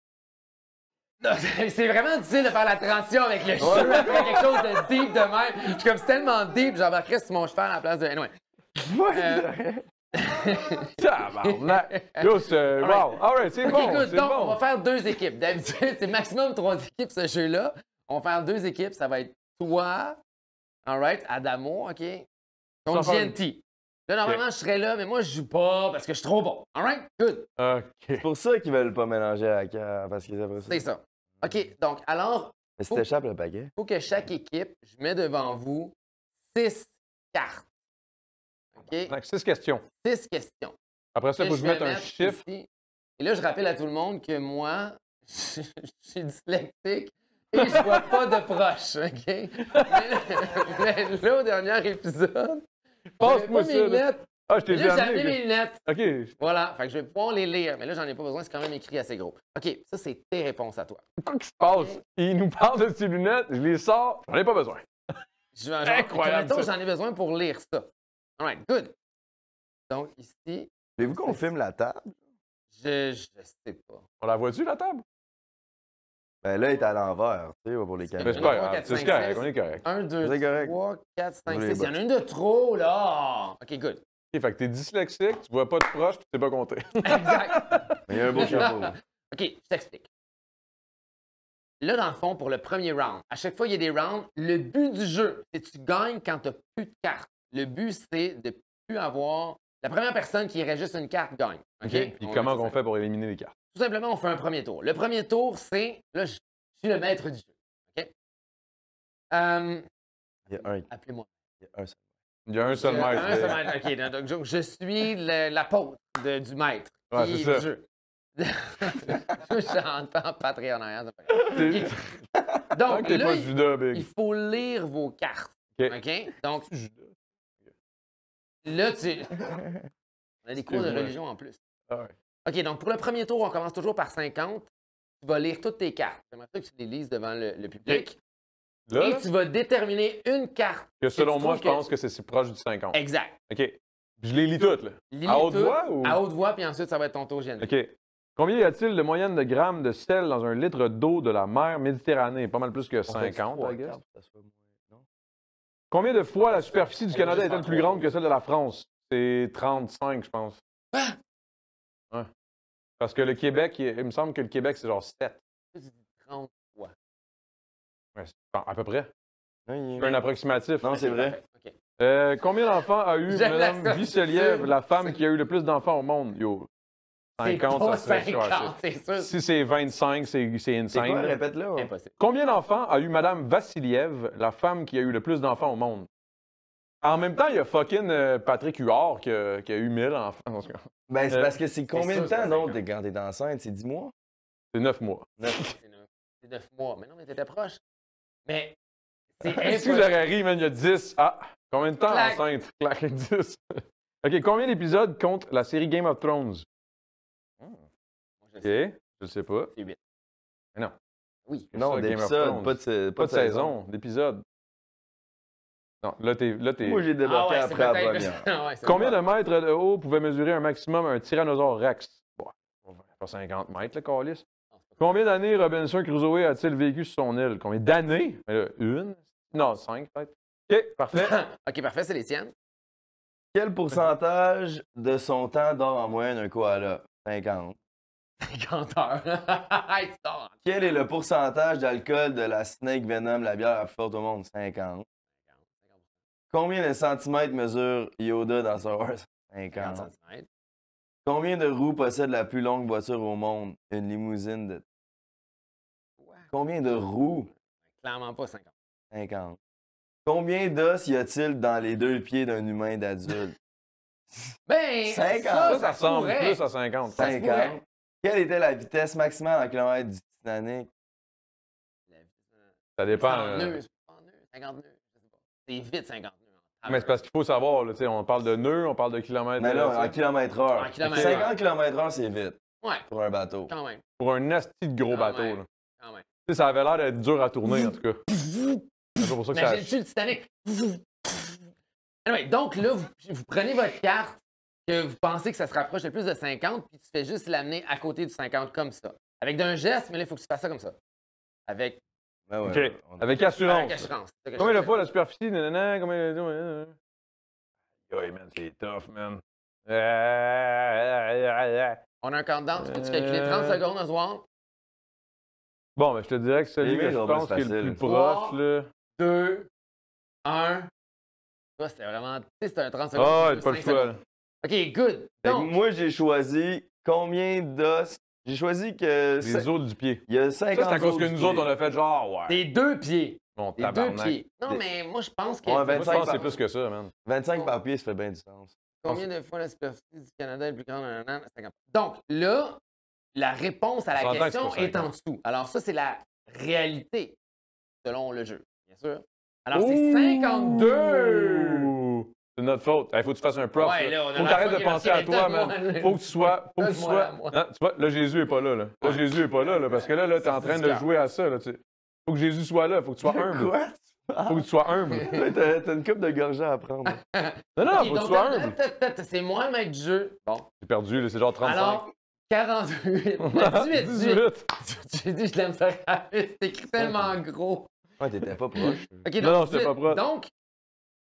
Non, c'est vraiment difficile de faire la transition avec le jeu après quelque chose de deep de même. Je suis comme c'est tellement deep, j'embarquerais sur mon cheval à la place de. Anyway. Tabarnak! Yo, c'est... Wow! Alright, c'est Ok, bon, good. c'est Donc, bon! on va faire 2 équipes. D'habitude, c'est maximum 3 équipes ce jeu-là. On va faire 2 équipes. Ça va être toi, alright, Adamo, OK? Ton Ça va. GNT. Là, normalement, je serais là, mais moi, je joue pas parce que je suis trop bon. Alright? Good. OK. C'est pour ça qu'ils veulent pas mélanger à la parce qu'ils aiment ça. C'est ça. OK, donc, alors, Mais si t'échappes le paquet. il faut que chaque équipe, je mets devant vous 6 cartes. OK? Donc, 6 questions. 6 questions. Après ça, il faut que je vais mette un mettre chiffre. ici. Et là, je rappelle à tout le monde que moi, je suis dyslexique et je vois pas de proche, OK? Mais là, au dernier épisode, Passe-moi j'avais pas ça, mes là. lunettes. Ah, je t'ai Là, déjà j'ai amené. amené mes lunettes. OK. Voilà, fait que je vais pouvoir les lire. Mais là, j'en ai pas besoin, c'est quand même écrit assez gros. OK, ça, c'est tes réponses à toi. Qu'est-ce qui se passe? Il nous parle de ses lunettes, je les sors, j'en ai pas besoin. Incroyable, Mettons, ça. j'en ai besoin pour lire ça. All right, good. Donc, ici, Voulez-vous qu'on filme la table? je sais pas. On la voit-tu, la table? Ben là, il est à l'envers, tu sais, pour les Mais caméras. c'est pas 3, grave, 4, c'est 5, correct, 6. on est correct. 1, 2, C'est correct. 3, 4, 5, Vous 6. les Il y en a une de trop, là. OK, good. OK, fait que t'es dyslexique, tu vois pas de proche, puis tu sais pas compter. Exact. Mais il y a un beau chapeau. OK, je t'explique. Là, dans le fond, pour le premier round, à chaque fois, il y a des rounds. Le but du jeu, c'est que tu gagnes quand tu n'as plus de cartes. Le but, c'est de plus avoir. La première personne qui irait juste une carte gagne. OK? Puis comment on fait pour éliminer les cartes? Tout simplement, on fait un premier tour. Le premier tour, c'est. Là, je suis le maître du jeu. OK? Il y a un. Appelez-moi. Il y a un seul. Il y a un seul maître. Un seul maître. OK, donc je suis l'apôtre du maître. Ouais, qui c'est est ça. du jeu. J'entends Patreon en arrière. T'es- OK. Tant Donc, que t'es là, pas Judas, Big. il faut lire vos cartes. OK. OK? Donc, Judas. là, on a des cours de Excuse-moi. religion en plus. Ah ouais. OK, donc pour le premier tour, on commence toujours par 50. Tu vas lire toutes tes cartes. J'aimerais ça que tu les lises devant le public. Là, Et tu vas déterminer une carte. que selon tu moi, je trouves pense que c'est proche du 50. Exact. OK. Je les lis toutes, là. Lis-les À haute toutes, voix ou? À haute voix, puis ensuite, ça va être ton tour général. OK. Combien y a-t-il de moyenne de grammes de sel dans un litre d'eau de la mer Méditerranée? Pas mal plus que 50, I guess. Combien de fois la superficie du Canada est-elle plus grande que celle de la France? C'est 35, je pense. Ah! Ouais. Parce que le Québec, il me semble que le Québec, c'est genre 7. Tu dis 30 fois. Ouais, à peu près. Non, C'est un approximatif. Non, c'est vrai. Parfait. OK. Combien d'enfants a eu J'aime la Mme sortie. Vicelièvre, la femme qui a eu le plus d'enfants au monde? Yo, C'est 50, pas ça serait 50, c'est sûr. Si c'est 25, c'est C'est insane. quoi, là. répète-le. Impossible. Combien d'enfants a eu Mme Vassiliev, la femme qui a eu le plus d'enfants au monde? En même temps, il y a fucking Patrick Huard qui a eu 1000 enfants. En tout cas. Ben, c'est parce que c'est combien sûr, de c'est temps, pas donc, 50. quand t'es enceinte? C'est 10 mois? C'est 9 mois. C'est 9 mois. Mais non, mais t'étais proche. Mais c'est Si impossible. j'aurais ri, man, il y a 10. Ah, combien de temps Clac. enceinte? Clac, 10. OK, combien d'épisodes compte la série Game of Thrones? Moi, je OK, sais, je sais pas. c'est 8. Mais non. Oui. C'est Non, ça, Game of d'épisode, Thrones. pas de Pas de saison, d'épisodes. Non, là, t'es. Moi, j'ai débarqué c'est après la peut-être- première. Ah ouais, c'est Combien bon. de mètres de haut pouvait mesurer un maximum un tyrannosaure Rex? Bon, pas 50 mètres, le calice. Non, c'est pas- Combien d'années Robinson Crusoe a-t-il vécu sur son île? Combien d'années? Une? Non, 5 peut-être. OK, parfait. OK, parfait, c'est les tiennes. Quel pourcentage de son temps dort en moyenne un koala? 50. 50 heures. Hey, tu dors. Quel est le pourcentage d'alcool de la Snake Venom, la bière la plus forte au monde? 50. Combien de centimètres mesure Yoda dans Star Wars? 50 50. cm. Combien de roues possède la plus longue voiture au monde? Une limousine de... Combien de roues? Clairement pas 50. 50. Combien d'os y a-t-il dans les 2 pieds d'un humain d'adulte? Ben, 50. Ça ressemble pourrait. plus à 50. Ça se pourrait. 50. Quelle était la vitesse maximale en kilomètres du Titanic? Ça dépend. 50 nœuds, 50 nœuds, je sais pas. C'est vite 50 nœuds. Mais c'est parce qu'il faut savoir, là, on parle de nœuds, on parle de kilomètres. Mais là, en kilomètre-heure. En kilomètre-heure. 50 km/h, c'est vite Ouais, pour un bateau. quand même. Pour un asti de gros Quand bateau. même. Là. Quand même. Tu sais, ça avait l'air d'être dur à tourner, en tout cas. C'est pour ça que ça. Imagine-tu le Titanic? Anyway, donc là, vous prenez votre carte que vous pensez que ça se rapproche le plus de 50, puis tu fais juste l'amener à côté du 50 comme ça. Avec d'un geste, mais là, il faut que tu fasses ça comme ça. Avec Ben ouais, OK. Avec assurance. assurance. C'est ça que Combien je de fois la superficie? Nanana, combien de. Yo, man, c'est tough, man. On a un countdown. Tu peux-tu calculer 30 secondes, Oswald? Bon, ben, je te dirais que celui Les que je miens, pense c'est qui est le facile. plus proche, là. 2, 1. Ça, c'était vraiment. Tu sais, c'était un 30 secondes. Ah, c'est ouais, pas le 5 choix, là. secondes. OK, good. Fait que Donc, moi, j'ai choisi combien d'os. J'ai choisi que. Les os du pied. Il y a Ça, 50 c'est à cause os que du nous pied. autres, on a fait genre, ouais. des 2 pieds. Mon Des 2 tabarnak. pieds. Non, Des- mais moi, je pense que. Ouais, Moi, je 25 pense que c'est par... plus que ça, man. 25 par pied, ça fait bien du sens. Combien de fois la superficie du Canada est plus grande? Nanana, 50. Donc, là, la réponse à la J'entends que question c'est pas est en 50. dessous. Alors, ça, c'est la réalité, selon le jeu, bien sûr. Alors, c'est 52! Ouh! C'est notre faute. Il faut que tu fasses un prof. Ouais, là, on a Faut que la t'arrêtes de fucking penser à assiette, toi, donne-moi, man. là. Faut que tu sois. Donne-moi à moi. Hein, tu vois, là, Jésus est pas là. Là, Jésus est pas là, parce que là, t'es en train de jouer à ça. Là, faut que Jésus soit là. Faut que tu sois humble. Quoi? Faut que tu sois humble. T'as une coupe de gorgée à prendre. Non, non, Ok, faut que tu donc, sois humble. c'est moi le maître du jeu. Bon. J'ai perdu, là, c'est genre 35. Alors, 48. 18. 18. J'ai dit, je l'aime ça rapide. C'est écrit tellement gros. Ouais, t'étais pas proche. OK, Non, donc, non, c'était pas proche. Donc,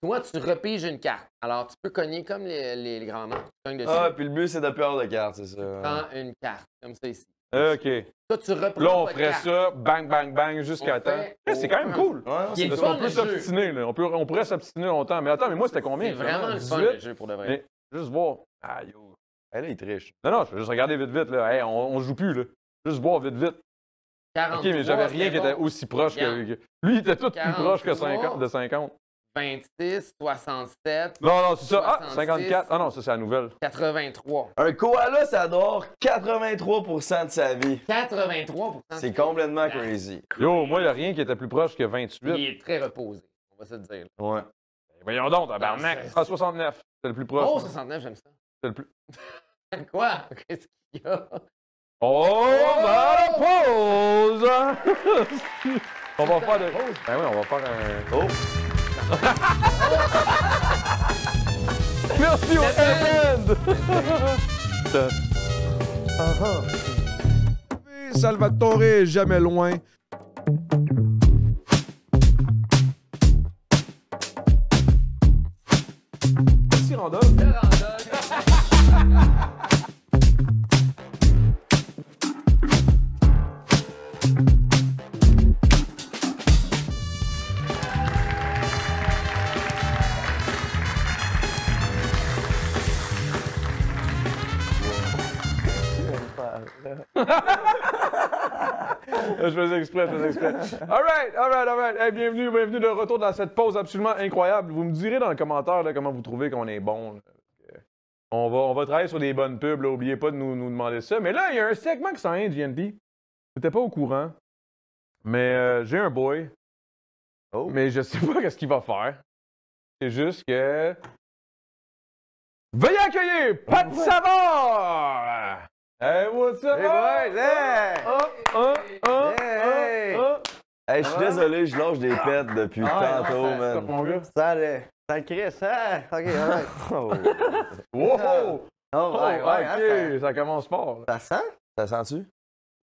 toi, tu repiges une carte. Alors, tu peux cogner comme les grands-mères. Tu cognes dessus. Ah, puis le but, c'est de perdre de carte, c'est ça. Prends une carte, comme ça ici. OK. Toi, tu reprends Là, on ta ferait carte. ça, bang, bang, bang, jusqu'à On temps. fait- C'est quand même cool. Ouais, non, Il est c'est le Parce fun, qu'on peut le jeu. s'obstiner, là. On pourrait s'obstiner longtemps. Mais attends, mais moi, c'était combien? C'est vraiment le fun, 18? le jeu, pour de vrai. Mais juste voir. Ah, yo. Eh, là, il triche. Non, non, je vais juste regarder vite, vite, là. Hey, on joue plus, là. Juste voir vite, vite. 43, OK, mais j'avais rien c'est qui était bon. aussi proche que. Regarde. Lui, il était tout plus 43. proche que 50, de 50. 26, 67, Non, non, c'est ça. Ah, 66. 54. Ah non, ça, c'est la nouvelle. 83. Un koala, ça dort 83% de sa vie. 83 C'est complètement crazy. Yo, moi, il n'y a rien qui était plus proche que 28. Il est très reposé, on va se le dire. Ouais. Voyons donc, tabarnak. c'est- Ah, 69. C'est le plus proche. Oh, hein. 69, j'aime ça. C'est le plus. Quoi? Qu'est-ce qu'il y a? Oh, la pause! On va faire de. Ben oui, on va faire un. Oh! Merci au End! Salvatore est jamais loin. Merci Randolph. Je faisais exprès. All right. Hey, bienvenue de retour dans cette pause absolument incroyable. Vous me direz dans les commentaires là, comment vous trouvez qu'on est bon. Là. On va travailler sur des bonnes pubs. Là. Oubliez pas de nous demander ça. Mais là, il y a un segment qui s'en vient, GND. J'étais pas au courant. Mais j'ai un boy. Oh. Mais je sais pas qu'est-ce qu'il va faire. C'est juste que... Veuillez accueillir Pat Savard! Hey, what's up? Hey, boys, hey! Hey, je suis désolé, je lâche des pets depuis tantôt, What's up, man. mon gars? Salut! Salut Chris! Ah, ok, alright. Oh. Wow! Oh, ouais, ouais, hein, OK, ça commence fort. Là. ça sent? Ça sent-tu?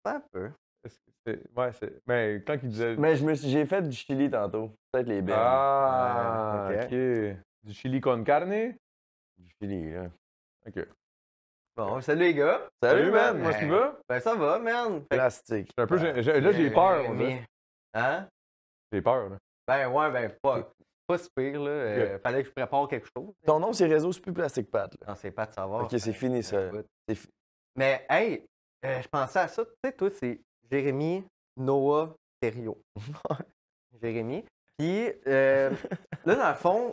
Un peu. Ouais, c'est... Mais quand il disait... Mais j'ai fait du chili tantôt. Peut-être les belles. Ah, Ouais, OK. Du chili con carne? Du chili, là. OK. Bon, salut les gars! Salut, man! Comment tu vas? Ben ça va, man! Fait que- Plastique. Un peu, là, j'ai peur. on dirait. Hein? J'ai peur, là. Ben ouais, ben pas si pire, là. Fallait que je prépare quelque chose. Ton nom, c'est Réseau, c'est plus Plastique Pat, là. Non, c'est pas de savoir. Ok, c'est fini, ça. Écoute. C'est fi- Mais hey, je pensais à ça. Tu sais, toi, c'est Jérémy Noah Thériault. Jérémy. Puis, là, dans le fond,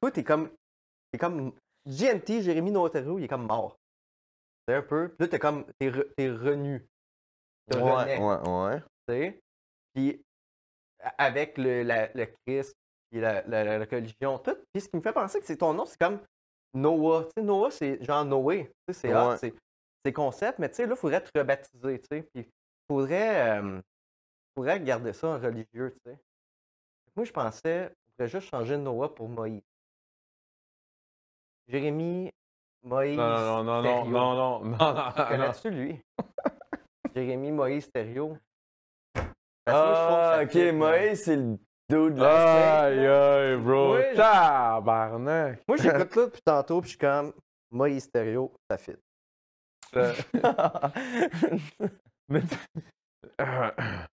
toi, t'es comme GNT, Jérémy Notario, il est comme mort. C'est un peu. Puis là, t'es renu. Te renais, Ouais. tu sais. Puis, avec le Christ, puis la religion, tout. Puis, ce qui me fait penser que c'est ton nom, c'est comme Noah. Tu sais, Noah, c'est genre Noé. Tu sais, c'est hot, c'est concept, mais tu sais, là, il faudrait te rebaptiser, tu sais. Puis, il faudrait garder ça en religieux, tu sais. Moi, je pensais, on pourrait juste changer Noah pour Moïse. Jérémy, Moïse, Thériault. Non. Connais-tu lui? Jérémy, Moïse, Thériault. Ok, Moïse, c'est le dos de la Aïe, bro. Oui. Tabarnak. Moi, j'écoute là depuis tantôt, puis je suis comme Moïse, Thériault, ça fit.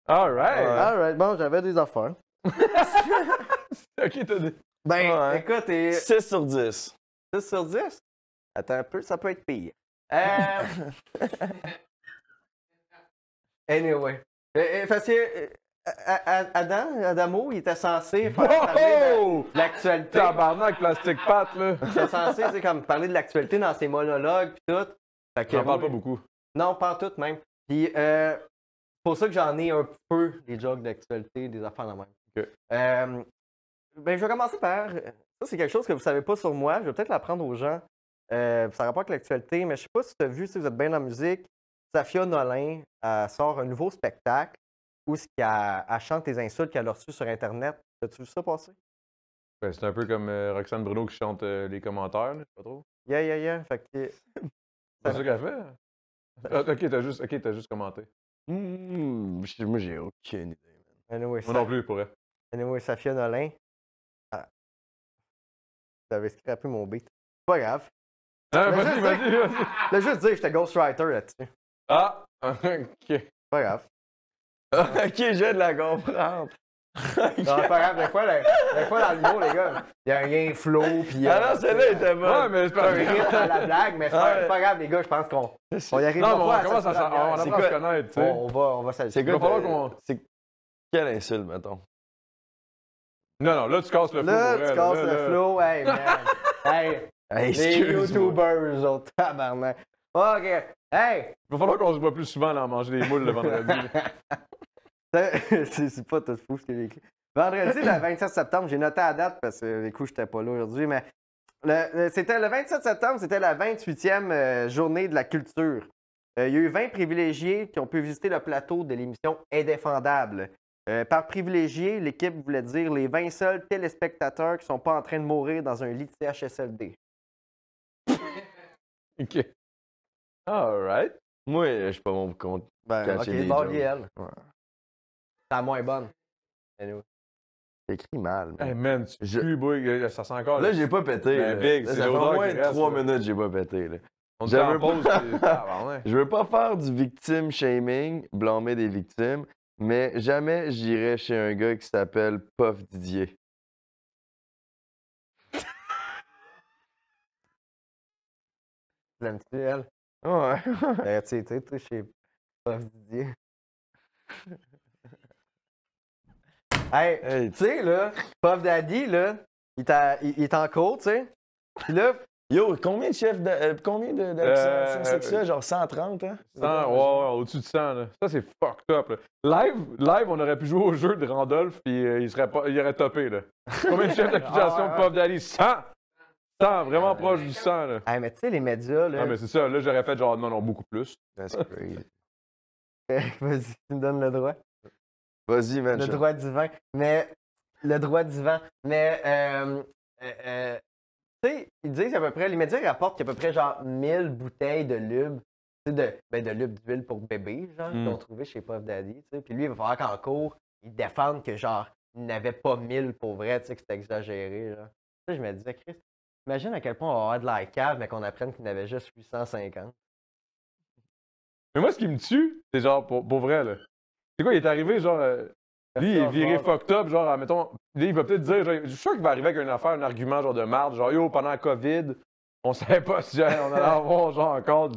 All right. Alright, bon, j'avais des affaires. Ok, t'as dit. Ben, écoute, 6 sur 10. 6 sur 10? Attends un peu, ça peut être pire. Anyway. Parce que Adamo, il était censé faire parler de l'actualité. Tabarnak, plastique pâte, là. Il était censé, tu sais, comme parler de l'actualité dans ses monologues pis tout. Fait que, J'en parle pas beaucoup. Non, pas en tout même. Puis, c'est pour ça que j'en ai un petit peu des jokes d'actualité, des affaires de même. Ok. Ben, je vais commencer par. Ça, c'est quelque chose que vous savez pas sur moi. Je vais peut-être l'apprendre aux gens. Ça n'a rapport avec l'actualité, mais je sais pas si tu as vu, si vous êtes bien dans la musique. Safia Nolin sort un nouveau spectacle où elle chante les insultes qu'elle a reçues sur Internet. As-tu vu ça passer? Ben, c'est un peu comme Roxane Bruno qui chante les commentaires, là, pas trop. Yeah. Fait que. C'est ça qu'elle fait? Ah, ok, t'as juste commenté. Moi, j'ai aucune idée. Anyway, Moi non plus, pour elle. Anyway, Safia Nolin. J'avais scrappé mon beat. C'est pas grave. Vas-y. Je voulais juste dire que j'étais ghostwriter là-dessus. Ah, ok. Pas grave. Ok, j'ai de la comprendre. Non, c'est pas grave. Des fois dans le mot, les gars, il y a un flow. Puis, Ah non, celle-là était Ouais, bonne. mais c'est un pas rythme dans la blague, mais c'est pas grave, les gars. Je pense qu'on y arrive. Non, mais on commence à apprendre à se connaître, tu sais. On va s'ajuster. C'est quoi? Il va falloir qu'on... C'est quelle insulte, mettons? Non, là, tu casses le flow. Là, pour tu elle, casses là. le flow. Hey, man. Hey, les Excuse-moi. YouTubers, autres tabarnak. OK. Hey! Il va falloir qu'on se voit plus souvent là, à manger des moules le vendredi. C'est pas tout fou ce que j'ai écrit. Vendredi, le 27 septembre, j'ai noté la date parce que du coup, j'étais pas là aujourd'hui, mais c'était le 27 septembre, c'était la 28e journée de la culture. Il y a eu 20 privilégiés qui ont pu visiter le plateau de l'émission Indéfendable. Par privilégié, l'équipe voulait dire les 20 seuls téléspectateurs qui sont pas en train de mourir dans un lit de CHSLD. Ok. Alright. Moi, je suis pas bon pour compte. Ben, ok, Cacher des bon, jokes. elle. Ouais. C'est la moins bonne. Anyway. C'est écrit mal. Hey man, tu pues, boy, ça sent encore. Là, j'ai pas pété. Ben, là. big, Là, c'est ça fait l'odeur au moins qui reste, 3 là. minutes que j'ai pas pété. Là. On te J'avais en pause, puis tabarnak. Je veux pas faire du victim shaming, blâmer des victimes, mais jamais j'irai chez un gars qui s'appelle Puff Didier. L'aimes-tu, elle? Ouais. Tu sais, toi, chez Puff Didier. Hey, tu sais, là, Puff Daddy, là, il est en cours, tu sais. Puis là, Yo, combien de chefs combien d'accusations sexuelles? Genre 130, hein? 100, ouais, au-dessus de 100, là. Ça, c'est fucked up, là. Live, on aurait pu jouer au jeu de Randolph, puis il aurait topé, là. Combien de chefs d'accusation de Puff Daddy? 100! 100, vraiment proche du 100, là. hey, mais tu sais, les médias, là. Ah, mais c'est ça, là, j'aurais fait genre, non, beaucoup plus. That's crazy. Vas-y, tu me donnes le droit. Vas-y, man. Le droit divin. Mais. Le droit divin. Mais. Tu sais, ils disent à peu près. Les médias rapportent qu'il y a à peu près genre 1000 bouteilles de lube. Tu sais, de lube d'huile pour bébé, genre, qu'ils ont trouvé chez Puff Daddy. Tu sais. Puis lui, il va falloir qu'en cours, il défende que genre, il n'avait pas 1000 pour vrai, tu sais, que c'était exagéré, genre. Tu sais, je me disais, Chris, imagine à quel point on va avoir de la cave, mais qu'on apprenne qu'il n'avait juste 850. Mais moi, ce qui me tue, c'est genre, pour vrai, là. C'est quoi, il est arrivé, genre. Lui, il est viré fucked up, genre, mettons. Il va peut-être dire, genre, je suis sûr qu'il va arriver avec une affaire, un argument, genre de marde, genre, yo, pendant la COVID, on savait pas si on allait avoir, genre, encore.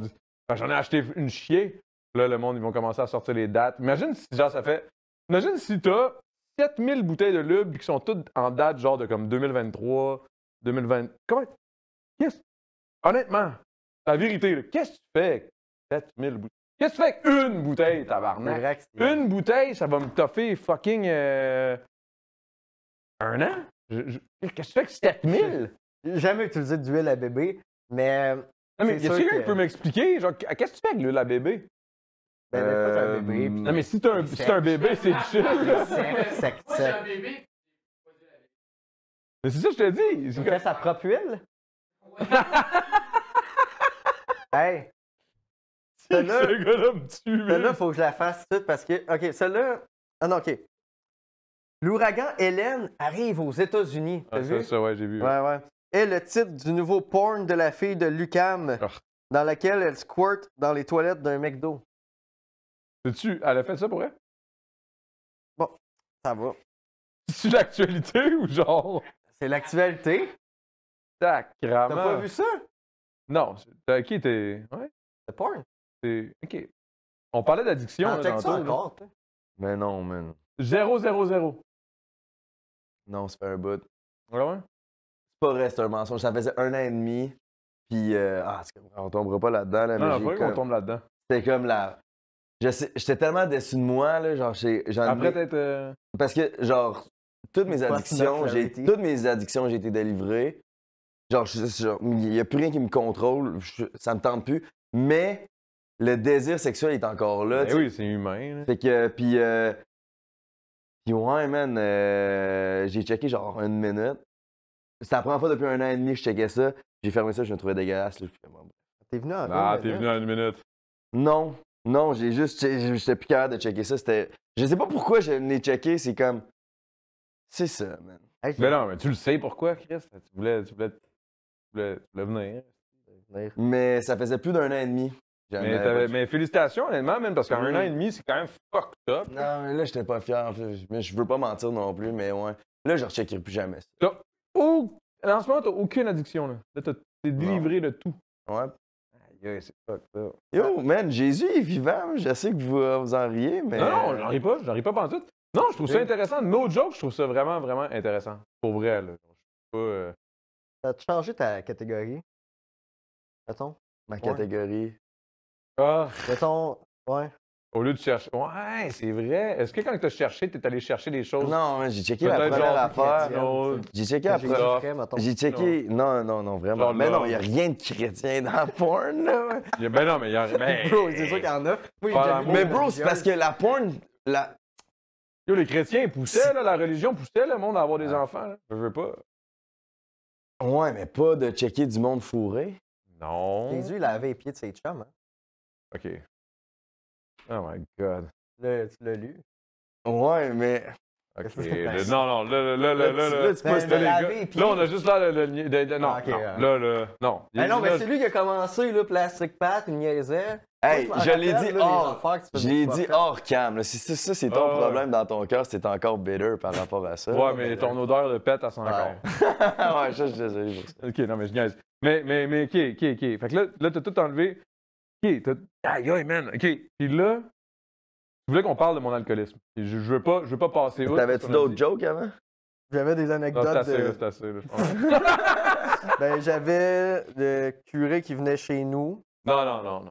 Enfin, j'en ai acheté une chier. Là, le monde, ils vont commencer à sortir les dates. Imagine si, genre, ça fait. Imagine si t'as 7000 bouteilles de lube qui sont toutes en date genre de comme 2023, 2020. Comment? Honnêtement, la vérité, là, qu'est-ce que tu fais avec 7000 bouteilles? Qu'est-ce que tu fais avec une bouteille, tabarnak? Direct, Une bouteille, ça va me toffer fucking 1 an? Qu'est-ce que tu fais avec 7000? J'ai jamais utilisé d'huile à bébé, mais. Non, mais c'est y a sûr quelqu'un que- qui peut m'expliquer? Genre, qu'est-ce que tu fais avec l'huile à bébé? Ben, des fois, c'est un bébé. puis Non, mais si t'es un bébé, c'est chill. sec. bébé. Mais c'est ça que je te dis. Il fait sa propre huile? Hey! Celle-là, Ce gars-là me tue, celle-là, man. faut que je la fasse toute parce que. OK, celle-là. Ah non, OK. L'ouragan Hélène arrive aux États-Unis. T'as Ah, vu? ça, ouais, j'ai vu. Ouais, ouais. Et le titre du nouveau porn de la fille de Lucam, Ah. dans laquelle elle squirt dans les toilettes d'un McDo. Sais-tu, elle a fait ça pour elle? Ça va. C'est-tu l'actualité ou genre? C'est l'actualité. T'as Sacrament. pas vu ça? Non. Ok, t'es. Ouais, Le porn? t'es. Ok. On parlait d'addiction. Ah, là, check ça tantôt, là. encore, toi. Mais non, man. 0, 0, 0. Non, ça fait un bout. Ouais, ouais. C'est pas vrai, c'est un mensonge. Ça faisait 1 an et demi. Puis, on tombera pas là-dedans. Là, Non, mais non, j'ai faudrait qu'on comme- tombe là-dedans. C'était comme la. J'étais tellement déçu de moi, là. Genre, j'en Après, ai- peut-être. Parce que, genre, toutes mes Post-nut addictions, clarity. j'ai été délivrées. Genre, il n'y a plus rien qui me contrôle. Ça me tente plus. Mais le désir sexuel est encore là. Ben tu sais. oui, c'est humain. là. Fait que, puis ouais, man, j'ai checké genre 1 minute. C'est la première fois depuis 1 an et demi que je checkais ça. J'ai fermé ça, je me trouvais dégueulasse. Là. Je fais, bon. T'es venu en Ah, ville, t'es là. venu en 1 minute. Non, j'ai juste, j'étais plus capable de checker ça. Je sais pas pourquoi je l'ai checké, c'est comme, c'est ça, man. Hey, Mais non, mais tu le sais pourquoi, Chris? Tu voulais venir. Mais ça faisait plus d'1 an et demi. Mais félicitations, honnêtement, man, parce qu'en Oui. 1 an et demi, c'est quand même fucked up. Non, mais là, j'étais pas fier. Mais je veux pas mentir non plus, mais ouais. Là, je recheckerai plus jamais ça. En ce moment, t'as aucune addiction, là. Là, t'es délivré de tout. Ouais. Aïe, c'est fucked up. Yo, man, Jésus est vivant. Je sais que vous en riez, mais. Non, j'en ris pas pantoute. Non, je trouve ça intéressant. No joke, je trouve ça vraiment, vraiment intéressant. Pour vrai, là. Je suis pas. T'as changé ta catégorie? Mettons? Ma catégorie. Ah, Mettons, ouais. au lieu de chercher. Ouais, c'est vrai. Est-ce que quand t'as cherché, t'es allé chercher des choses? Non, man, j'ai checké la Peut-être première genre affaire. chrétienne, non, J'ai checké la J'ai première. ça. frais, mettons. J'ai checké. Non, vraiment. Genre Mais là. non, il n'y a rien de chrétien dans le porn, là. Ben non, mais il y a. Ben, Bro, c'est sûr qu'il y en a. Oui, Pas j'ai l'amour. vu Mais des bro, c'est parce que la porn. Yo, les chrétiens poussaient, là, la religion poussait le monde à avoir des Ah. enfants. Là. Je veux pas. Ouais, mais pas de checker du monde fourré. Non. Jésus, il avait les pieds de ses chums. Hein. OK. Oh my God. Là, tu l'as lu. Ouais, mais. OK. Ben, Non, là. Là, tu peux Ben, se de Là, les laver gars, les pieds. là, on a juste là non, Ah, ok, non, là, non. Ben non, mais Là, c'est lui qui a commencé, là, Plastic Pat, il niaisait. Hey, Moi, je m'en l'ai rappelle, dit là, les hors. affaires que tu Je faisais l'ai pas dit faire. hors cam. Là. Ça, c'est ton Ah, ouais. problème dans ton cœur. C'est encore bitter par rapport à ça. Ouais, mais ton odeur de pète, elle sent encore. ouais, ça, je suis désolé pour ça. OK, non, mais je niaise. Mais, OK. Fait que là, t'as tout enlevé. OK, aïe, man. OK. Puis là, tu voulais qu'on parle de mon alcoolisme. Et je veux pas passer outre. T'avais-tu ce qu'on a d'autres dit. jokes avant? J'avais des Non, anecdotes c'est assez, de... là, c'est assez. Là, je pense. Ben, j'avais le curé qui venait chez nous. Non.